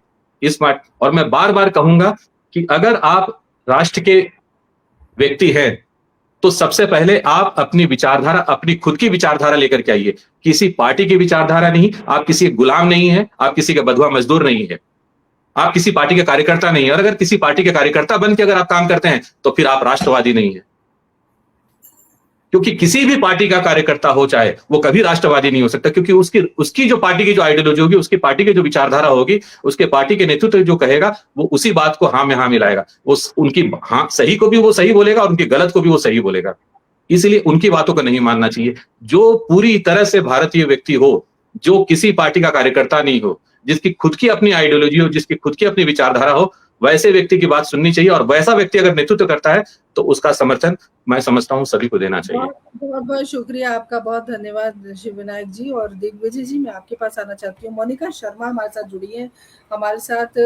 और मैं बार बार कहूंगा कि अगर आप राष्ट्र के व्यक्ति हैं तो सबसे पहले आप अपनी विचारधारा, अपनी खुद की विचारधारा लेकर के आइए। किसी पार्टी की विचारधारा नहीं। आप किसी गुलाम नहीं है, आप किसी का बंधुआ मजदूर नहीं है, आप किसी पार्टी के कार्यकर्ता नहीं है। और अगर किसी पार्टी के कार्यकर्ता बन के अगर आप काम करते हैं तो फिर आप राष्ट्रवादी नहीं है। क्योंकि किसी भी पार्टी का कार्यकर्ता हो चाहे, वो कभी राष्ट्रवादी नहीं हो सकता, क्योंकि उसकी जो पार्टी की जो आइडियोलॉजी होगी, उसकी पार्टी की जो विचारधारा होगी, उसके पार्टी के नेतृत्व जो कहेगा, वो उसी बात को हाँ में हाँ मिलाएगा। उनकी हाँ सही को भी वो सही बोलेगा और उनकी गलत को भी वो सही बोलेगा। इसलिए उनकी बातों को नहीं मानना चाहिए। जो पूरी तरह से भारतीय व्यक्ति हो, जो किसी पार्टी का कार्यकर्ता नहीं हो, जिसकी खुद की अपनी आइडियोलॉजी हो, जिसकी खुद की अपनी विचारधारा हो, वैसे व्यक्ति की बात सुननी चाहिए। और वैसा व्यक्ति अगर नेतृत्व करता है तो उसका समर्थन मैं समझता हूं सभी को देना चाहिए। बहुत बहुत शुक्रिया आपका, बहुत धन्यवाद शिव विनायक जी। और दिग्विजय जी, मैं आपके पास आना चाहती हूँ। मोनिका शर्मा हमारे साथ जुड़ी है, हमारे साथ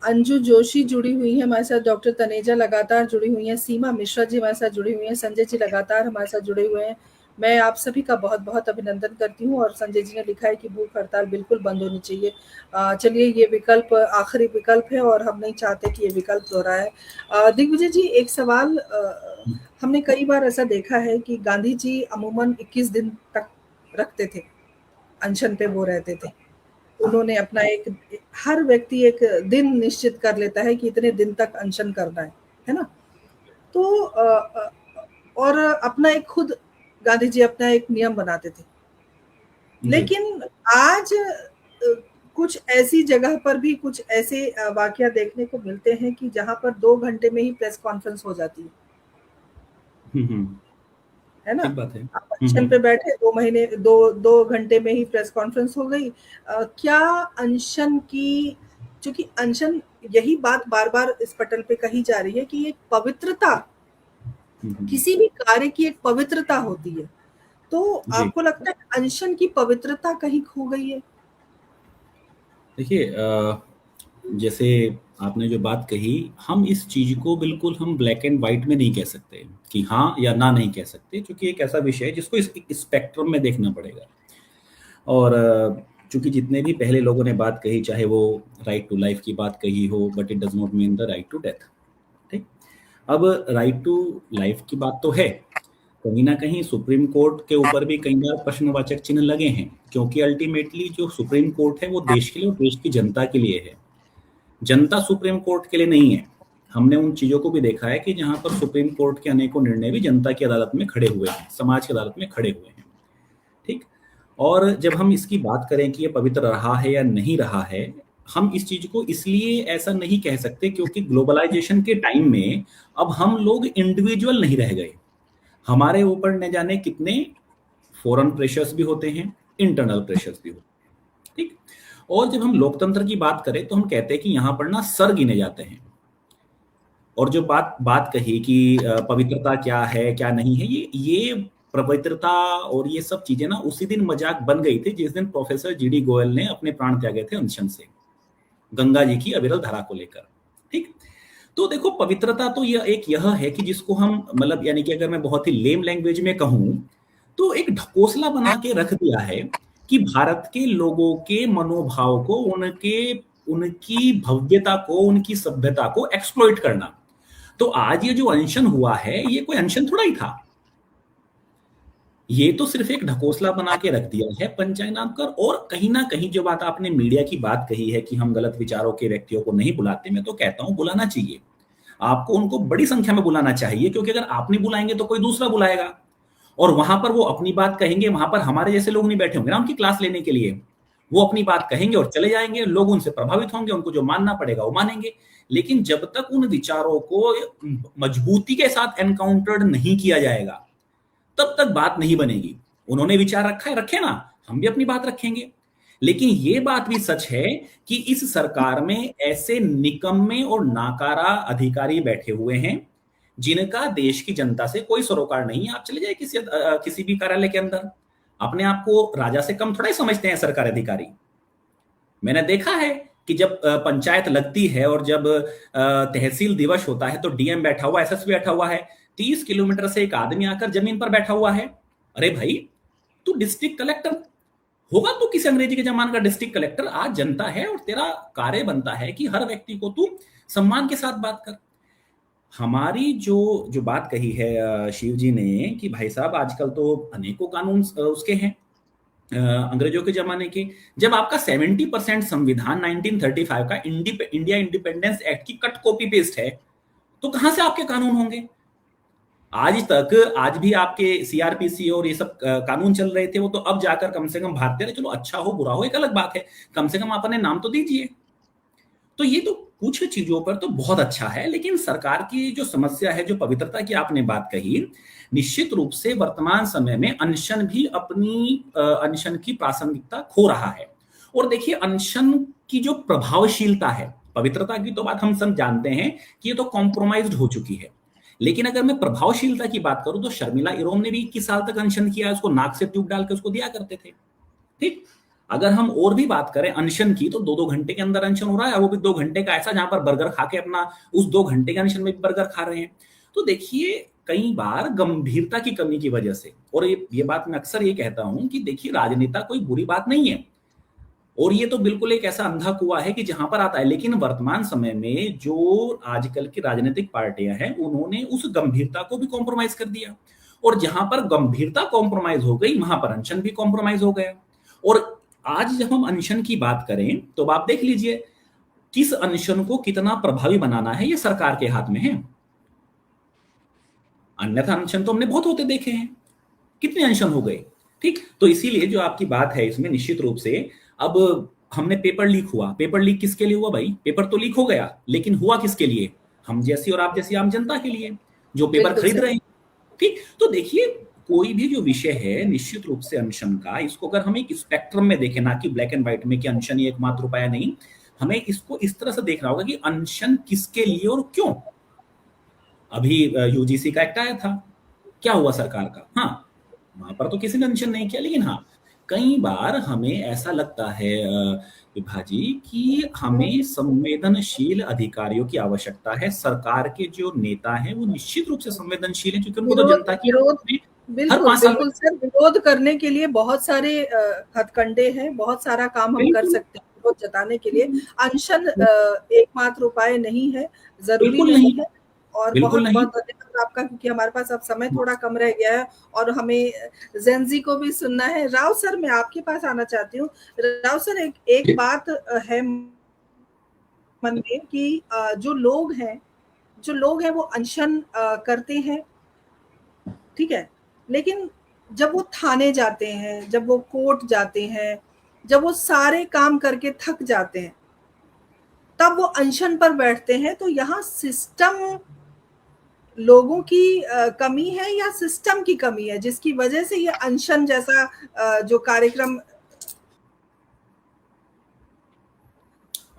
अंजू जोशी जुड़ी हुई है हमारे साथ, डॉक्टर तनेजा लगातार जुड़ी हुई है, सीमा मिश्रा जी हमारे साथ जुड़ी हुई है, संजय जी लगातार हमारे साथ जुड़े हुए हैं। मैं आप सभी का बहुत बहुत अभिनंदन करती हूँ। और संजय जी ने लिखा है कि भूख हड़ताल बिल्कुल बंद होनी चाहिए। चलिए, ये विकल्प आखिरी विकल्प है और हम नहीं चाहते कि ये विकल्प दोहराए। दिग्विजय जी, एक सवाल, हमने कई बार ऐसा देखा है कि गांधी जी अमूमन 21 दिन तक रखते थे, अनशन पे वो रहते थे। उन्होंने अपना हर व्यक्ति एक दिन निश्चित कर लेता है कि इतने दिन तक अनशन करना है ना। तो और अपना एक खुद गांधी जी अपना एक नियम बनाते थे। लेकिन आज कुछ ऐसी जगह पर भी कुछ ऐसे वाकया देखने को मिलते हैं कि जहां पर 2 घंटे में ही प्रेस कॉन्फ्रेंस हो जाती है ना। आप अनशन पे बैठे 2 घंटे में ही प्रेस कॉन्फ्रेंस हो गई। क्या अनशन की, चूंकि अनशन, यही बात बार बार इस पटल पे कही जा रही है कि एक पवित्रता, किसी भी कार्य की एक पवित्रता होती है, तो आपको लगता है अनशन की पवित्रता कहीं खो गई है? देखिए, जैसे आपने जो बात कही, हम इस चीज को बिल्कुल हम ब्लैक एंड व्हाइट में नहीं कह सकते कि हाँ या ना नहीं कह सकते, क्योंकि एक ऐसा विषय है जिसको इस स्पेक्ट्रम में देखना पड़ेगा। और चूंकि जितने भी पहले लोगों ने बात कही, चाहे वो राइट टू लाइफ की बात कही हो, but it does not mean the right to death. ठीक, अब राइट टू लाइफ की बात तो है, कहीं ना कहीं सुप्रीम कोर्ट के ऊपर भी कई बार प्रश्नवाचक चिन्ह लगे हैं, क्योंकि अल्टीमेटली जो सुप्रीम कोर्ट है वो देश के लिए और देश की जनता के लिए है। जनता सुप्रीम कोर्ट के लिए नहीं है। हमने उन चीजों को भी देखा है कि जहां पर सुप्रीम कोर्ट के अनेकों निर्णय भी जनता की अदालत में खड़े हुए हैं, समाज की अदालत में खड़े हुए हैं। ठीक, और जब हम इसकी बात करें कि ये पवित्र रहा है या नहीं रहा है, हम इस चीज को इसलिए ऐसा नहीं कह सकते क्योंकि ग्लोबलाइजेशन के टाइम में अब हम लोग इंडिविजुअल नहीं रह गए। हमारे ऊपर न जाने कितने फॉरेन प्रेशर्स भी होते हैं, इंटरनल प्रेशर्स भी होते हैं। ठीक, और जब हम लोकतंत्र की बात करें तो हम कहते हैं कि यहां पर ना सर गिने जाते हैं। और जो बात कही कि पवित्रता क्या है क्या नहीं है, ये पवित्रता और ये सब चीजें ना उसी दिन मजाक बन गई थी जिस दिन प्रोफेसर जीडी गोयल ने अपने प्राण त्यागे थे अनशन से, गंगा जी की अविरल धारा को लेकर। ठीक, तो देखो, पवित्रता तो यह है कि जिसको हम मतलब, यानी कि अगर मैं बहुत ही लेम लैंग्वेज में कहूं तो एक ढकोसला बना के रख दिया है कि भारत के लोगों के मनोभाव को, उनकी भव्यता को, उनकी सभ्यता को एक्सप्लॉइट करना। तो आज ये जो अनशन हुआ है, ये कोई अनशन थोड़ा ही था, ये तो सिर्फ एक ढकोसला बना के रख दिया है पंचायत नाम कर। और कहीं ना कहीं जो बात आपने मीडिया की बात कही है कि हम गलत विचारों के व्यक्तियों को नहीं बुलाते, मैं तो कहता हूं बुलाना चाहिए। आपको उनको बड़ी संख्या में बुलाना चाहिए, क्योंकि अगर आप नहीं बुलाएंगे तो कोई दूसरा बुलाएगा, और वहां पर वो अपनी बात कहेंगे। वहां पर हमारे जैसे लोग नहीं बैठे होंगे ना उनकी क्लास लेने के लिए, वो अपनी बात कहेंगे और चले जाएंगे। लोग उनसे प्रभावित होंगे, उनको जो मानना पड़ेगा वो मानेंगे। लेकिन जब तक उन विचारों को मजबूती के साथ एनकाउंटर्ड नहीं किया जाएगा, तब तक बात नहीं बनेगी। उन्होंने विचार रखा है, रखे ना, हम भी अपनी बात रखेंगे। लेकिन ये बात भी सच है कि इस सरकार में ऐसे निकम्मे और नाकारा अधिकारी बैठे हुए हैं जिनका देश की जनता से कोई सरोकार नहीं है। आप चले जाए किसी भी कार्यालय के अंदर, अपने आप को राजा से कम थोड़ा ही समझते हैं सरकारी अधिकारी। मैंने देखा है कि जब पंचायत लगती है और जब तहसील दिवस होता है तो डीएम बैठा हुआ, एसएसपी बैठा हुआ है, 30 किलोमीटर से एक आदमी आकर जमीन पर बैठा हुआ है। अरे भाई, तू डिस्ट्रिक्ट कलेक्टर होगा, तू किसी अंग्रेजी के जमाने का डिस्ट्रिक्ट कलेक्टर। आज जनता है और तेरा कार्य बनता है कि हर व्यक्ति को तू सम्मान के साथ बात कर। हमारी जो बात कही है शिव जी ने कि भाई साहब आजकल तो अनेकों कानून उसके हैं अंग्रेजों के जमाने के। जब आपका 70% संविधान 1935 का इंडिया इंडिपेंडेंस एक्ट की कट कॉपी पेस्ट है, तो कहां से आपके कानून होंगे? आज भी आपके सीआरपीसी और ये सब कानून चल रहे थे, वो तो अब जाकर कम से कम भारतीय रहे। चलो, अच्छा हो बुरा हो एक अलग बात है, कम से कम अपने नाम तो दीजिए। तो ये तो कुछ चीजों पर तो बहुत अच्छा है, लेकिन सरकार की जो समस्या है, जो पवित्रता की आपने बात कही, निश्चित रूप से वर्तमान समय में अनशन भी अपनी अनशन की प्रासंगिकता खो रहा है। और देखिए, अनशन की जो प्रभावशीलता है, पवित्रता की तो बात हम सब जानते हैं कि ये तो कॉम्प्रोमाइज्ड हो चुकी है, लेकिन अगर मैं प्रभावशीलता की बात करूं तो शर्मिला इरोम ने भी 21 साल तक अनशन किया, उसको नाक से ट्यूब डाल के उसको दिया करते थे। ठीक, अगर हम और भी बात करें अनशन की, तो 2-2 घंटे के अंदर अनशन हो रहा है, वो भी 2 घंटे का ऐसा जहां पर बर्गर खा के अपना उस 2 घंटे के अनशन में बर्गर खा रहे हैं। तो देखिए, कई बार गंभीरता की कमी की वजह से, और ये बात मैं अक्सर ये कहता हूं कि देखिए, राजनेता कोई बुरी बात नहीं है, और ये तो बिल्कुल एक ऐसा अंधा कुआं है कि जहां पर आता है। लेकिन वर्तमान समय में जो आजकल की राजनीतिक पार्टियां हैं, उन्होंने उस गंभीरता को भी कॉम्प्रोमाइज कर दिया, और जहां पर गंभीरता कॉम्प्रोमाइज हो गई, वहां पर अनशन भी कॉम्प्रोमाइज हो गया। और आज जब हम अनशन की बात करें तो आप देख लीजिए किस अनशन को कितना प्रभावी बनाना है, ये सरकार के हाथ में है। अन्यथा अनशन तो हमने बहुत होते देखे हैं, कितने अनशन हो गए। ठीक, तो इसीलिए जो आपकी बात है इसमें निश्चित रूप से, अब हमने पेपर लीक हुआ, पेपर लीक किसके लिए हुआ भाई? पेपर तो लीक हो गया, लेकिन हुआ किसके लिए? हम जैसी और आप जैसी आम जनता के लिए, जो पेपर बिल्कुल खरीद सही। रहे हैं। ठीक, तो देखिए कोई भी जो विषय है निश्चित रूप से अनशन का, इसको अगर हम एक स्पेक्ट्रम में देखें, ना कि ब्लैक एंड व्हाइट में कि अनशन ही एकमात्र उपाय नहीं, हमें इसको इस तरह से देखना होगा कि अनशन किसके लिए और क्यों। अभी यूजीसी का एक्ट आया था, क्या हुआ सरकार का? हाँ, वहां पर तो किसी ने अनशन नहीं किया, लेकिन हाँ कई बार हमें ऐसा लगता है विभा जी कि हमें संवेदनशील अधिकारियों की आवश्यकता है। सरकार के जो नेता हैं वो निश्चित रूप से संवेदनशील हैं, क्योंकि उनको तो विरोध जनता की विरोध आवाज में हर बिल्कुल 5 साल में। बिल्कुल सर, विरोध करने के लिए बहुत सारे हथकंडे हैं, बहुत सारा काम हम कर बिल्कुल सकते हैं विरोध जताने के लिए। अनशन एकमात्र उपाय नहीं है, जरूरी बिल्कुल नहीं नहीं, है। और बिल्कुल बहुत नहीं। बहुत धन्यवाद आपका, क्योंकि हमारे पास अब समय थोड़ा कम रह गया है और हमें जेनजी को भी सुनना है। राव सर, मैं आपके पास आना चाहती हूँ। राव सर, एक बात है मन में कि जो लोग हैं वो अनशन करते हैं, ठीक है, लेकिन जब वो थाने जाते हैं, जब वो कोर्ट जाते हैं, जब वो सारे काम करके थक जाते हैं, तब वो अनशन पर बैठते हैं। तो यहाँ सिस्टम लोगों की कमी है या सिस्टम की कमी है, जिसकी वजह से ये अनशन जैसा जो कार्यक्रम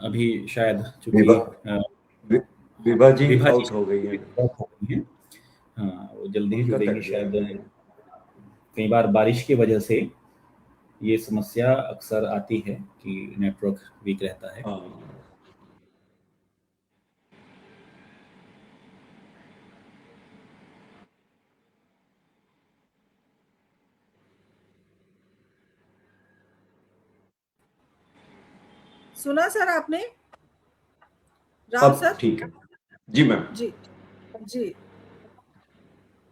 अभी शायद चूंकि विभा जी विभा जी आउट हो गई है, हो गई हैं। हाँ, वो जल्दी ही उनका जुड़ेंगी कट गया शायद। है। कई बार बारिश की वजह से ये समस्या अक्सर आती है कि नेटवर्क वीक रहता है। हाँ, सुना सर आपने? राव अब सर ठीक है जी मैम। जी जी,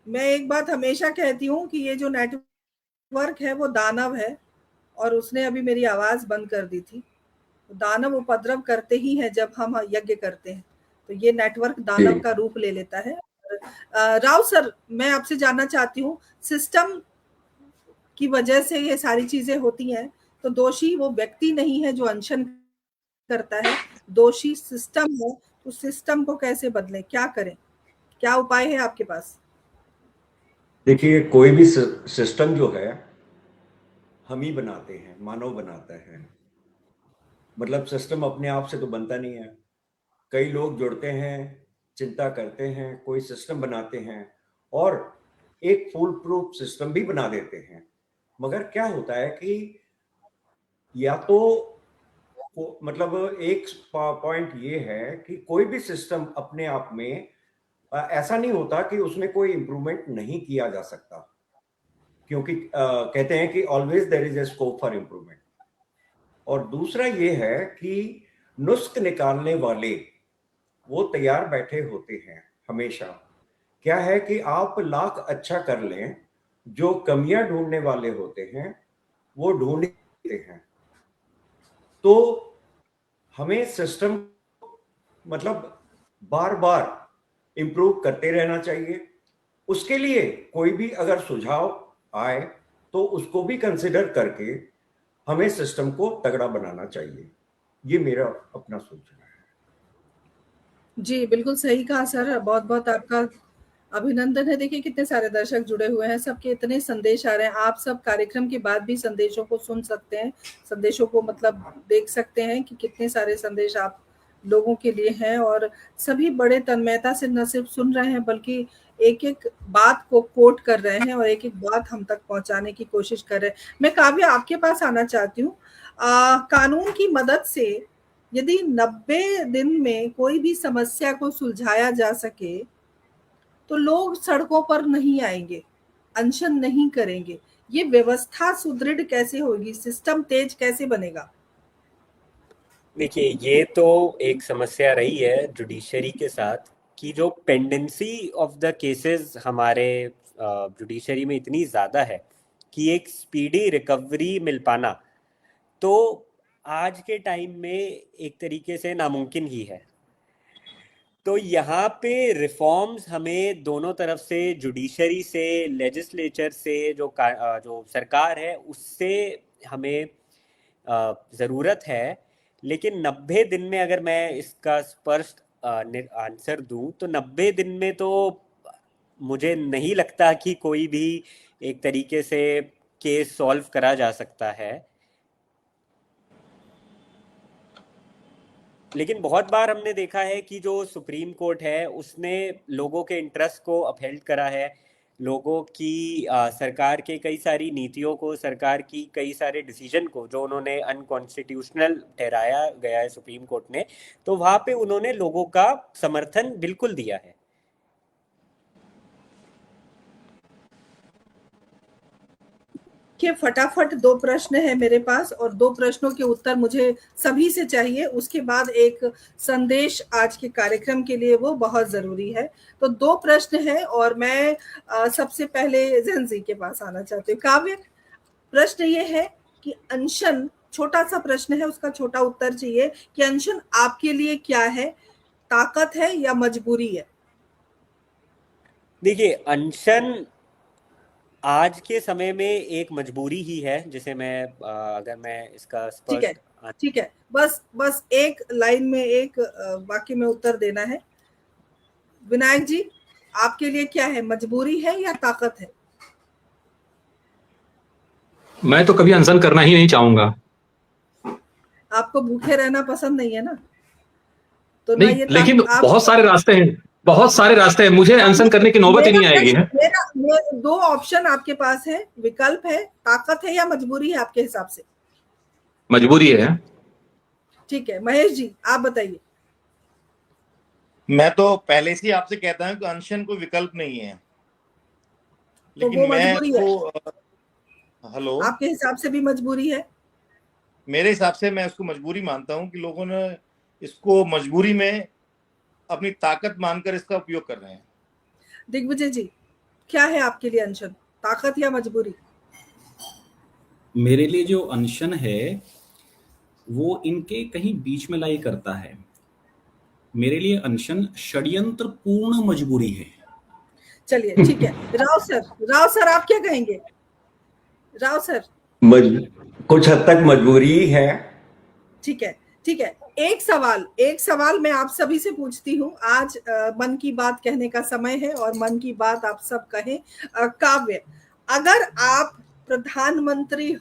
मैं एक बात हमेशा कहती हूँ कि ये जो नेटवर्क है वो दानव है, और उसने अभी मेरी आवाज बंद कर दी थी। दानव उपद्रव करते ही हैं जब हम यज्ञ करते हैं, तो ये नेटवर्क दानव जी का रूप ले लेता है। राव सर, मैं आपसे जानना चाहती हूँ, सिस्टम की वजह से ये सारी चीजें होती हैं, तो दोषी वो व्यक्ति नहीं है जो अनशन करता है, दोषी सिस्टम है। तो सिस्टम को कैसे बदलें, क्या करें, क्या उपाय है आपके पास? देखिए, कोई भी सिस्टम जो है हम ही बनाते हैं, मानव बनाता है। मतलब सिस्टम अपने आप से तो बनता नहीं है। कई लोग जुड़ते हैं, चिंता करते हैं, कोई सिस्टम बनाते हैं और एक फुल प्रूफ सिस्टम भी बना देते हैं। मगर क्या होता है कि या तो मतलब एक पॉइंट ये है कि कोई भी सिस्टम अपने आप में ऐसा नहीं होता कि उसमें कोई इंप्रूवमेंट नहीं किया जा सकता, क्योंकि कहते हैं कि always there is a scope for improvement. और दूसरा ये है कि नुस्ख निकालने वाले वो तैयार बैठे होते हैं हमेशा। क्या है कि आप लाख अच्छा कर लें, जो कमियां ढूंढने वाले होते हैं वो ढूंढते हैं। तो हमें सिस्टम मतलब बार बार इंप्रूव करते रहना चाहिए। उसके लिए कोई भी अगर सुझाव आए तो उसको भी कंसिडर करके हमें सिस्टम को तगड़ा बनाना चाहिए। ये मेरा अपना सोचना है। जी, बिल्कुल सही कहा सर, बहुत बहुत आपका अभिनंदन है। देखिए कितने सारे दर्शक जुड़े हुए हैं, सबके इतने संदेश आ रहे हैं। आप सब कार्यक्रम के बाद भी संदेशों को सुन सकते हैं, संदेशों को मतलब देख सकते हैं कि कितने सारे संदेश आप लोगों के लिए हैं, और सभी बड़े तन्मयता से न सिर्फ सुन रहे हैं बल्कि एक एक बात को कोट कर रहे हैं और एक एक बात हम तक पहुंचाने की कोशिश कर रहे हैं। मैं काव्य आपके पास आना चाहती हूँ। कानून की मदद से यदि 90 दिन में कोई भी समस्या को सुलझाया जा सके तो लोग सड़कों पर नहीं आएंगे, अनशन नहीं करेंगे। ये व्यवस्था सुदृढ़ कैसे होगी, सिस्टम तेज कैसे बनेगा? देखिए, ये तो एक समस्या रही है जुडिशरी के साथ कि जो पेंडेंसी ऑफ द केसेस हमारे जुडिशरी में इतनी ज़्यादा है कि एक स्पीडी रिकवरी मिल पाना तो आज के टाइम में एक तरीके से नामुमकिन ही है। तो यहाँ पे रिफॉर्म्स हमें दोनों तरफ से, जुडिशरी से, लेजिस्लेचर से, जो सरकार है उससे हमें ज़रूरत है। लेकिन 90 दिन में अगर मैं इसका स्पष्ट आंसर दूं तो 90 दिन में तो मुझे नहीं लगता कि कोई भी एक तरीके से केस सॉल्व करा जा सकता है। लेकिन बहुत बार हमने देखा है कि जो सुप्रीम कोर्ट है उसने लोगों के इंटरेस्ट को अपहेल्ड करा है, लोगों की सरकार के कई सारी नीतियों को, सरकार की कई सारे डिसीजन को जो उन्होंने अनकॉन्स्टिट्यूशनल ठहराया गया है सुप्रीम कोर्ट ने, तो वहाँ पे उन्होंने लोगों का समर्थन बिल्कुल दिया है। के फटाफट 2 प्रश्न है मेरे पास और 2 प्रश्नों के उत्तर मुझे सभी से चाहिए। उसके बाद एक संदेश आज के कार्यक्रम के लिए, वो बहुत जरूरी है। तो 2 प्रश्न है और मैं सबसे पहले ज़ेनज़ी के पास आना चाहती हूँ। काव्य, प्रश्न ये है कि अनशन, छोटा सा प्रश्न है, उसका छोटा उत्तर चाहिए कि अनशन आपके लिए क्या है, ताकत है या मजबूरी है? देखिए, अनशन आज के समय में एक मजबूरी ही है, जिसे मैं अगर मैं इसका ठीक है, बस एक लाइन में, एक वाक्य में उत्तर देना है। विनायक जी, आपके लिए क्या है, मजबूरी है या ताकत है? मैं तो कभी अनशन करना ही नहीं चाहूंगा। आपको भूखे रहना पसंद नहीं है ना? तो नहीं, ना ये लेकिन बहुत सारे रास्ते हैं, बहुत सारे रास्ते हैं, मुझे अनशन करने की नौबत ही नहीं आएगी है। मेरा 2 ऑप्शन आपके पास है, विकल्प है, ताकत है या मजबूरी है आपके हिसाब से? मजबूरी है। ठीक है, महेश जी आप बताइए। मैं तो पहले से ही आपसे कहता हूं कि अनशन कोई विकल्प नहीं है, तो लेकिन वो मैं मजबूरी है, हेलो, आपके हिसाब से भी मजबूरी है? मेरे हिसाब से मैं इसको मजबूरी मानता हूं कि लोगों ने इसको मजबूरी में अपनी ताकत मानकर इसका उपयोग कर रहे हैं। दिग्विजय जी, क्या है आपके लिए अनशन, ताकत या मजबूरी? मेरे लिए जो अनशन है वो इनके कहीं बीच में लाई करता है। मेरे लिए अनशन षड्यंत्र पूर्ण मजबूरी है। चलिए ठीक है। राव सर आप क्या कहेंगे? राव सर, कुछ हद तक मजबूरी ही है। ठीक है। एक सवाल मैं आप सभी से पूछती हूँ। आज मन की बात कहने का समय है और मन की बात आप सब कहें। काव्य, अगर आप प्रधानमंत्री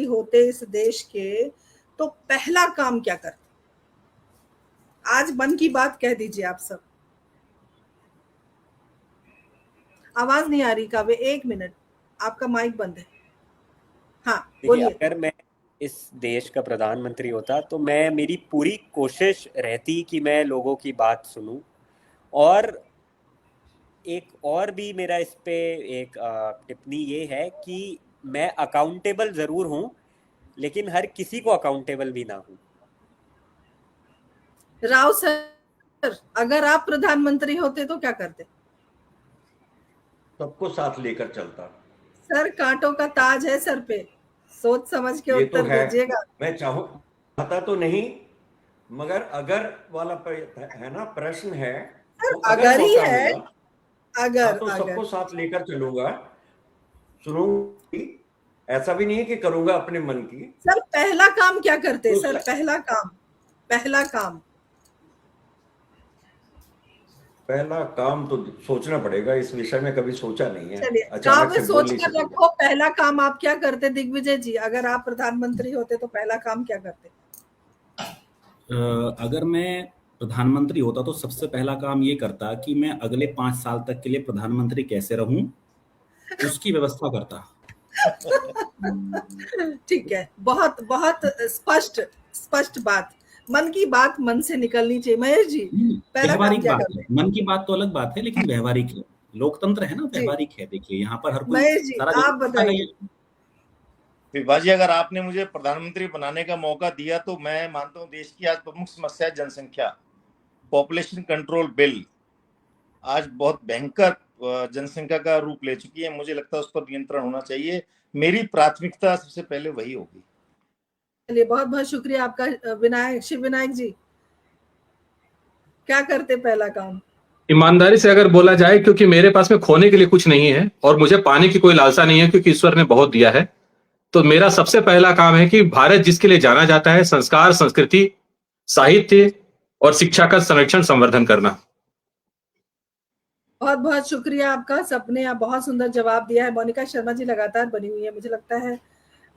होते इस देश के, तो पहला काम क्या करते? आज मन की बात कह दीजिए आप सब। आवाज नहीं आ रही काव्य, 1 मिनट, आपका माइक बंद है। हाँ बोलिए। अगर मैं इस देश का प्रधानमंत्री होता तो मेरी पूरी कोशिश रहती कि मैं लोगों की बात सुनूं, और एक और भी मेरा इस पे एक टिप्पणी ये है कि मैं अकाउंटेबल जरूर हूं, लेकिन हर किसी को अकाउंटेबल भी ना हूं। राव सर, अगर आप प्रधानमंत्री होते तो क्या करते? सबको साथ लेकर चलता। सर, कांटों का ताज है सर पे, सोच समझ के उत्तर दीजिएगा। मैं चाहता तो नहीं, मगर अगर वाला है ना, प्रश्न है सर, तो अगर ही है, तो सबको साथ लेकर चलूंगा, सुनूंगी। ऐसा भी नहीं है कि करूंगा अपने मन की। सर पहला काम क्या करते? सर पहला काम तो सोचना पड़ेगा, इस विषय में कभी सोचा नहीं है। अचानक से सोच कर रखो, पहला काम आप क्या करते दिग्विजय जी? अगर आप प्रधानमंत्री होते तो पहला काम क्या करते? अगर मैं प्रधानमंत्री होता तो सबसे पहला काम ये करता कि मैं अगले 5 साल तक के लिए प्रधानमंत्री कैसे रहूं, उसकी व्यवस्था करता। ठीक है, बहुत बहुत स्पष्ट बात। मन की बात मन से निकलनी चाहिए। महेश जी, पहला काम क्या करते हैं? मन की बात तो अलग बात है, लेकिन व्यवहारिक है, लोकतंत्र है ना, व्यवहारिक है। देखिए यहाँ पर हर कोई। महेश जी आप बताइए। विभा जी, अगर आपने मुझे प्रधानमंत्री बनाने का मौका दिया तो मैं मानता हूँ देश की आज प्रमुख समस्या है जनसंख्या। पॉपुलेशन कंट्रोल बिल आज बहुत भयंकर जनसंख्या का रूप ले चुकी है। मुझे लगता है उस पर नियंत्रण होना चाहिए। मेरी प्राथमिकता सबसे पहले वही होगी। चलिए, बहुत बहुत शुक्रिया आपका। शिव विनायक जी, क्या करते पहला काम? ईमानदारी से अगर बोला जाए, क्योंकि मेरे पास में खोने के लिए कुछ नहीं है और मुझे पाने की कोई लालसा नहीं है, क्योंकि ईश्वर ने बहुत दिया है, तो मेरा सबसे पहला काम है कि भारत जिसके लिए जाना जाता है, संस्कार, संस्कृति, साहित्य और शिक्षा का संरक्षण, संवर्धन करना। बहुत बहुत शुक्रिया आपका। सबने बहुत सुंदर जवाब दिया है। मोनिका शर्मा जी लगातार बनी हुई है, मुझे लगता है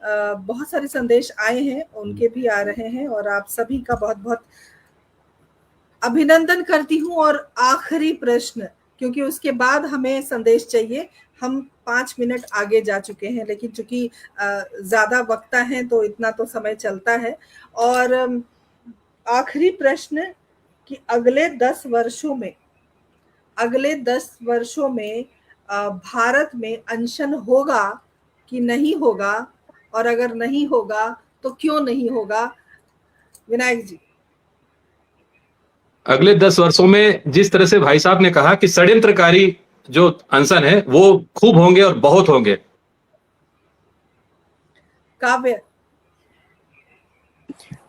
बहुत सारे संदेश आए हैं, उनके भी आ रहे हैं, और आप सभी का बहुत बहुत अभिनंदन करती हूँ। और आखिरी प्रश्न, क्योंकि उसके बाद हमें संदेश चाहिए, हम 5 मिनट आगे जा चुके हैं, लेकिन चूंकि ज्यादा वक्ता है तो इतना तो समय चलता है। और आखिरी प्रश्न कि अगले 10 वर्षों में भारत में अनशन होगा कि नहीं होगा, और अगर नहीं होगा तो क्यों नहीं होगा? विनायक जी। अगले 10 वर्षों में जिस तरह से भाई साहब ने कहा कि षड्यंत्रकारी जो अनशन है वो खूब होंगे और बहुत होंगे। काव्य।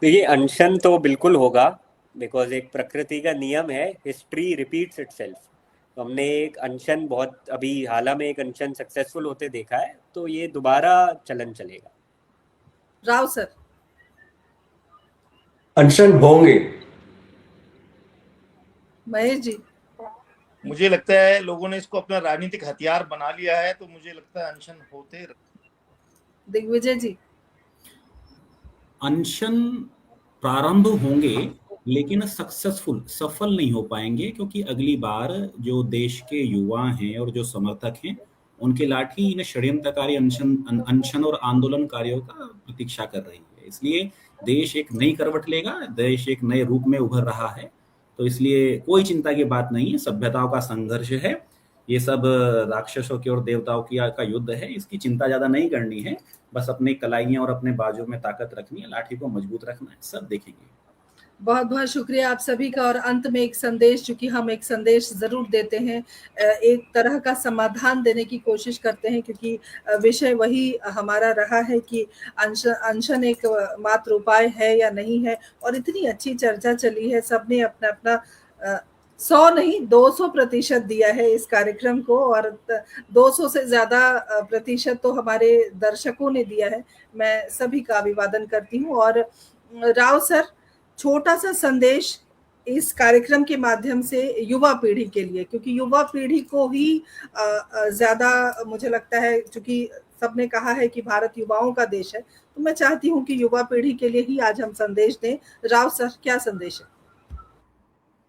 देखिए, अनशन तो बिल्कुल होगा, बिकॉज एक प्रकृति का नियम है, हिस्ट्री रिपीट्स इटसेल्फ। तो हमने एक अनशन बहुत अभी हाल में एक अनशन सक्सेसफुल होते देखा है, तो ये दोबारा चलन चलेगा। राव सर। अनशन होंगे। महेश जी। मुझे लगता है लोगों ने इसको अपना राजनीतिक हथियार बना लिया है, तो मुझे लगता है अनशन होते। दिग्विजय जी। अनशन प्रारंभ होंगे लेकिन सफल नहीं हो पाएंगे, क्योंकि अगली बार जो देश के युवा हैं और जो समर्थक हैं उनके लाठी इन षड्यंत्रकारी अनशन और आंदोलनकारियों का प्रतीक्षा कर रही है। इसलिए देश एक नई करवट लेगा, देश एक नए रूप में उभर रहा है। तो इसलिए कोई चिंता की बात नहीं है, सभ्यताओं का संघर्ष है, ये सब राक्षसों की और देवताओं की का युद्ध है, इसकी चिंता ज्यादा नहीं करनी है। बस अपनी कलाइयां और अपने बाजू में ताकत रखनी है, लाठी को मजबूत रखना है, सब देखेंगे। बहुत बहुत शुक्रिया आप सभी का। और अंत में एक संदेश, चूंकि हम एक संदेश जरूर देते हैं, एक तरह का समाधान देने की कोशिश करते हैं, क्योंकि विषय वही हमारा रहा है कि अनशन एक मात्र उपाय है या नहीं है। और इतनी अच्छी चर्चा चली है, सबने अपना अपना 100 नहीं 200% दिया है इस कार्यक्रम को, और 200 से ज्यादा प्रतिशत तो हमारे दर्शकों ने दिया है। मैं सभी का अभिवादन करती हूँ। और राव सर, छोटा सा संदेश इस कार्यक्रम के माध्यम से युवा पीढ़ी के लिए, क्योंकि युवा पीढ़ी को ही ज्यादा मुझे लगता है, क्योंकि सबने कहा है कि भारत युवाओं का देश है, तो मैं चाहती हूं कि युवा पीढ़ी के लिए ही आज हम संदेश दें। राव सर, क्या संदेश है?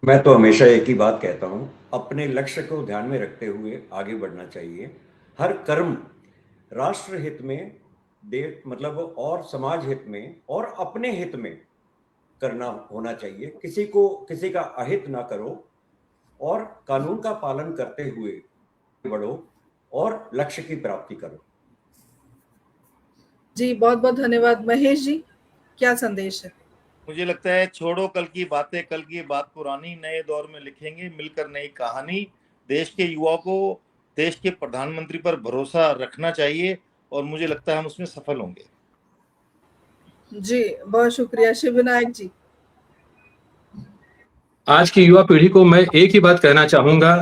मैं तो हमेशा एक ही बात कहता हूं, अपने लक्ष्य को ध्यान में रखते हुए आगे बढ़ना चाहिए। हर कर्म राष्ट्र हित में, देश मतलब और समाज हित में और अपने हित में करना होना चाहिए। किसी का अहित ना करो, और कानून का पालन करते हुए बढ़ो और लक्ष्य की प्राप्ति करो। जी, बहुत बहुत धन्यवाद। महेश जी, क्या संदेश है? मुझे लगता है छोड़ो कल की बातें, कल की बात पुरानी, नए दौर में लिखेंगे मिलकर नई कहानी। देश के युवाओं को देश के प्रधानमंत्री पर भरोसा रखना चाहिए, और मुझे लगता है हम उसमें सफल होंगे। जी, बहुत शुक्रिया। शिव विनायक जी। आज की युवा पीढ़ी को मैं एक ही बात कहना चाहूंगा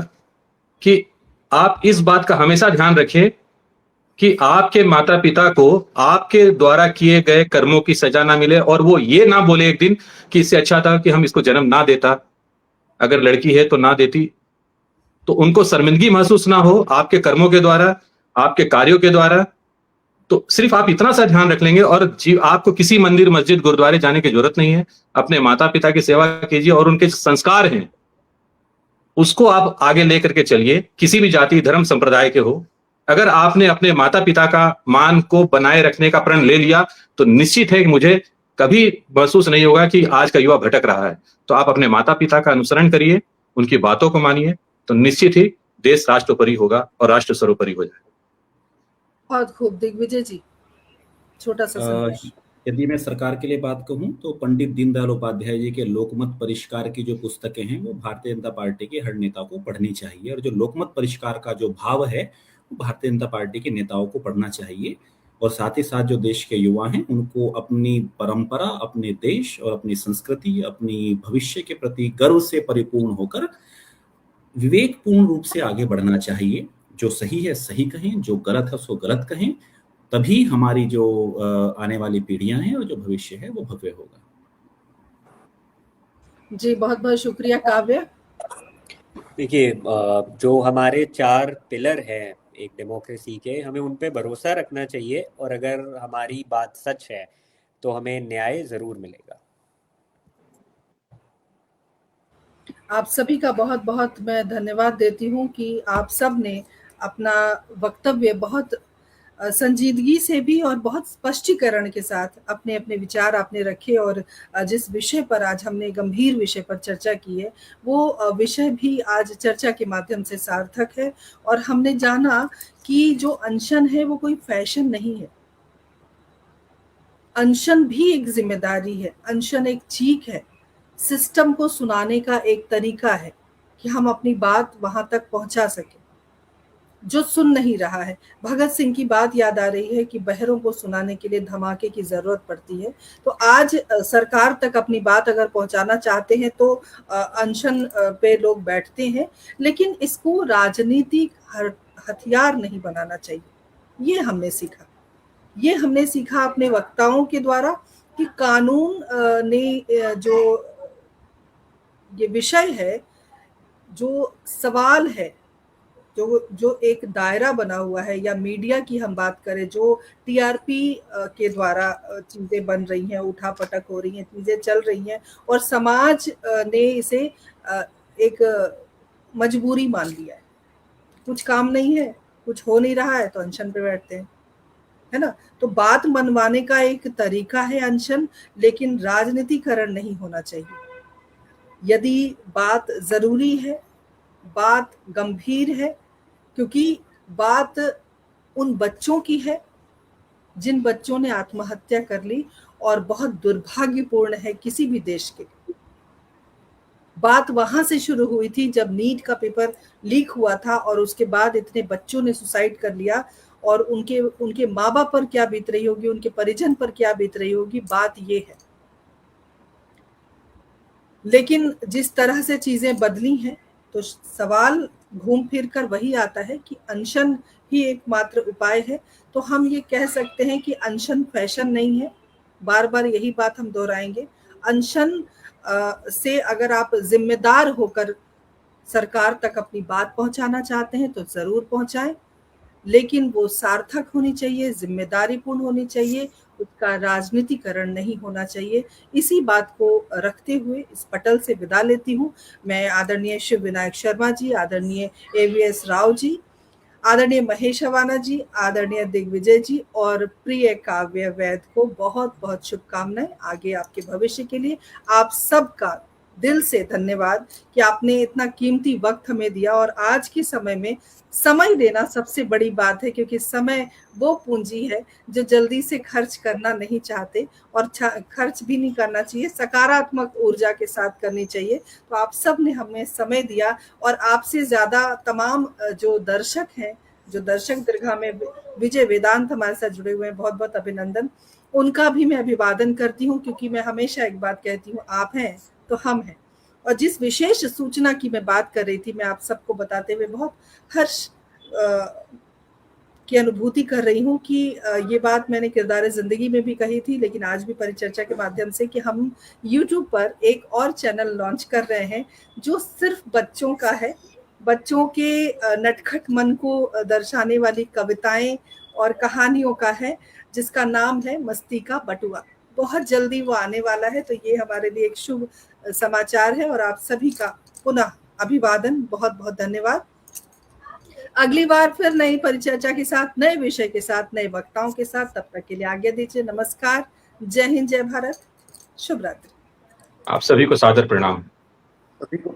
कि आप इस बात का हमेशा ध्यान रखें कि आपके माता पिता को आपके द्वारा किए गए कर्मों की सजा ना मिले, और वो ये ना बोले एक दिन कि इससे अच्छा था कि हम इसको जन्म ना देता, अगर लड़की है तो ना देती। तो उनको शर्मिंदगी महसूस ना हो आपके कर्मों के द्वारा, आपके कार्यों के द्वारा। तो सिर्फ आप इतना सा ध्यान रख लेंगे, और आपको किसी मंदिर, मस्जिद, गुरुद्वारे जाने की जरूरत नहीं है। अपने माता पिता की सेवा कीजिए, और उनके संस्कार हैं उसको आप आगे लेकर के चलिए, किसी भी जाति, धर्म, संप्रदाय के हो। अगर आपने अपने माता पिता का मान को बनाए रखने का प्रण ले लिया, तो निश्चित है कि मुझे कभी महसूस नहीं होगा कि आज का युवा भटक रहा है। तो आप अपने माता पिता का अनुसरण करिए, उनकी बातों को मानिए, तो निश्चित ही देश राष्ट्रोपरि होगा और राष्ट्र सर्वोपरि हो जाएगा। बहुत खूब। दिग्विजय जी, छोटा सा संदेश। यदि मैं सरकार के लिए बात कहूं तो पंडित दीनदयाल उपाध्याय जी के लोकमत परिष्कार की जो पुस्तकें हैं वो भारतीय जनता पार्टी के हर नेता को पढ़नी चाहिए, और जो लोकमत परिष्कार का जो भाव है वो भारतीय जनता पार्टी के नेताओं को पढ़ना चाहिए। और साथ ही साथ जो देश के युवा हैं उनको अपनी परंपरा, अपने देश और अपनी संस्कृति, अपनी भविष्य के प्रति गर्व से परिपूर्ण होकर विवेकपूर्ण रूप से आगे बढ़ना चाहिए। जो सही है सही कहें, जो गलत है उसको गलत कहें, तभी हमारी जो आने वाली पीढ़ियां हैं और जो भविष्य है वो भव्य होगा। जी बहुत बहुत शुक्रिया काव्य। देखिए, जो हमारे 4 पिलर हैं एक डेमोक्रेसी के, हमें उन पे भरोसा रखना चाहिए, और अगर हमारी बात सच है तो हमें न्याय जरूर मिलेगा। आप सभी का बहुत बहुत मैं धन्यवाद देती हूँ कि आप सब ने अपना वक्तव्य बहुत संजीदगी से भी और बहुत स्पष्टीकरण के साथ अपने अपने विचार आपने रखे, और जिस विषय पर आज हमने गंभीर विषय पर चर्चा की है वो विषय भी आज चर्चा के माध्यम से सार्थक है। और हमने जाना कि जो अनशन है वो कोई फैशन नहीं है, अनशन भी एक जिम्मेदारी है, अनशन एक चीख है, सिस्टम को सुनाने का एक तरीका है कि हम अपनी बात वहां तक पहुंचा सके जो सुन नहीं रहा है। भगत सिंह की बात याद आ रही है कि बहरों को सुनाने के लिए धमाके की जरूरत पड़ती है। तो आज सरकार तक अपनी बात अगर पहुंचाना चाहते हैं तो अनशन पे लोग बैठते हैं, लेकिन इसको राजनीतिक हथियार नहीं बनाना चाहिए। ये हमने सीखा अपने वक्ताओं के द्वारा कि कानून ने जो ये विषय है, जो सवाल है, जो एक दायरा बना हुआ है, या मीडिया की हम बात करें जो टीआरपी के द्वारा चीजें बन रही हैं, उठापटक हो रही हैं, चीजें चल रही हैं, और समाज ने इसे एक मजबूरी मान लिया है। कुछ काम नहीं है, कुछ हो नहीं रहा है तो अनशन पे बैठते हैं, है ना। तो बात मनवाने का एक तरीका है अनशन, लेकिन राजनीतिकरण नहीं होना चाहिए। यदि बात जरूरी है, बात गंभीर है, क्योंकि बात उन बच्चों की है जिन बच्चों ने आत्महत्या कर ली, और बहुत दुर्भाग्यपूर्ण है किसी भी देश के। बात वहां से शुरू हुई थी जब नीट का पेपर लीक हुआ था, और उसके बाद इतने बच्चों ने सुसाइड कर लिया, और उनके माँ बाप पर क्या बीत रही होगी, उनके परिजन पर क्या बीत रही होगी, बात ये है। लेकिन जिस तरह से चीजें बदली हैं तो सवाल घूम फिर कर वही आता है कि अनशन ही एकमात्र उपाय है। तो हम ये कह सकते हैं कि अनशन फैशन नहीं है, बार बार यही बात हम दोहराएंगे। अनशन से अगर आप जिम्मेदार होकर सरकार तक अपनी बात पहुंचाना चाहते हैं तो जरूर पहुंचाएं, लेकिन वो सार्थक होनी चाहिए, जिम्मेदारीपूर्ण होनी चाहिए, उसका राजनीतिकरण नहीं होना चाहिए। इसी बात को रखते हुए इस पटल से विदा लेती हूँ। मैं आदरणीय शिव विनायक शर्मा जी, आदरणीय एवीएस राव जी, आदरणीय महेश अवाना जी, आदरणीय दिग्विजय जी और प्रिय काव्य वैद को बहुत बहुत शुभकामनाएं आगे आपके भविष्य के लिए। आप सबका दिल से धन्यवाद कि आपने इतना कीमती वक्त हमें दिया, और आज के समय में समय देना सबसे बड़ी बात है, क्योंकि समय वो पूंजी है जो जल्दी से खर्च करना नहीं चाहते, और खर्च भी नहीं करना चाहिए, सकारात्मक ऊर्जा के साथ करनी चाहिए। तो आप सब ने हमें समय दिया, और आपसे ज्यादा तमाम जो दर्शक हैं, जो दर्शक दीर्घा में विजय वेदांत हमारे साथ जुड़े हुए हैं, बहुत बहुत अभिनंदन। उनका भी मैं अभिवादन करती हूँ, क्योंकि मैं हमेशा एक बात कहती हूँ, आप हैं तो हम हैं। और जिस विशेष सूचना की मैं बात कर रही थी, मैं आप सबको बताते हुए बहुत हर्ष की अनुभूति कर रही हूँ कि ये बात मैंने किरदार जिंदगी में भी कही थी, लेकिन आज भी परिचर्चा के माध्यम से, कि हम YouTube पर एक और चैनल लॉन्च कर रहे हैं जो सिर्फ बच्चों का है, बच्चों के नटखट मन को दर्शाने वाली कविताएं और कहानियों का है, जिसका नाम है मस्ती का बटुआ। बहुत जल्दी वो आने वाला है, तो ये हमारे लिए एक शुभ समाचार है, और आप सभी का पुनः अभिवादन, बहुत बहुत धन्यवाद। अगली बार फिर नई परिचर्चा के साथ, नए विषय के साथ, नए वक्ताओं के साथ, तब तक के लिए आज्ञा दीजिए। नमस्कार, जय हिंद, जय भारत, शुभ रात्रि। आप सभी को सादर प्रणाम। सभी को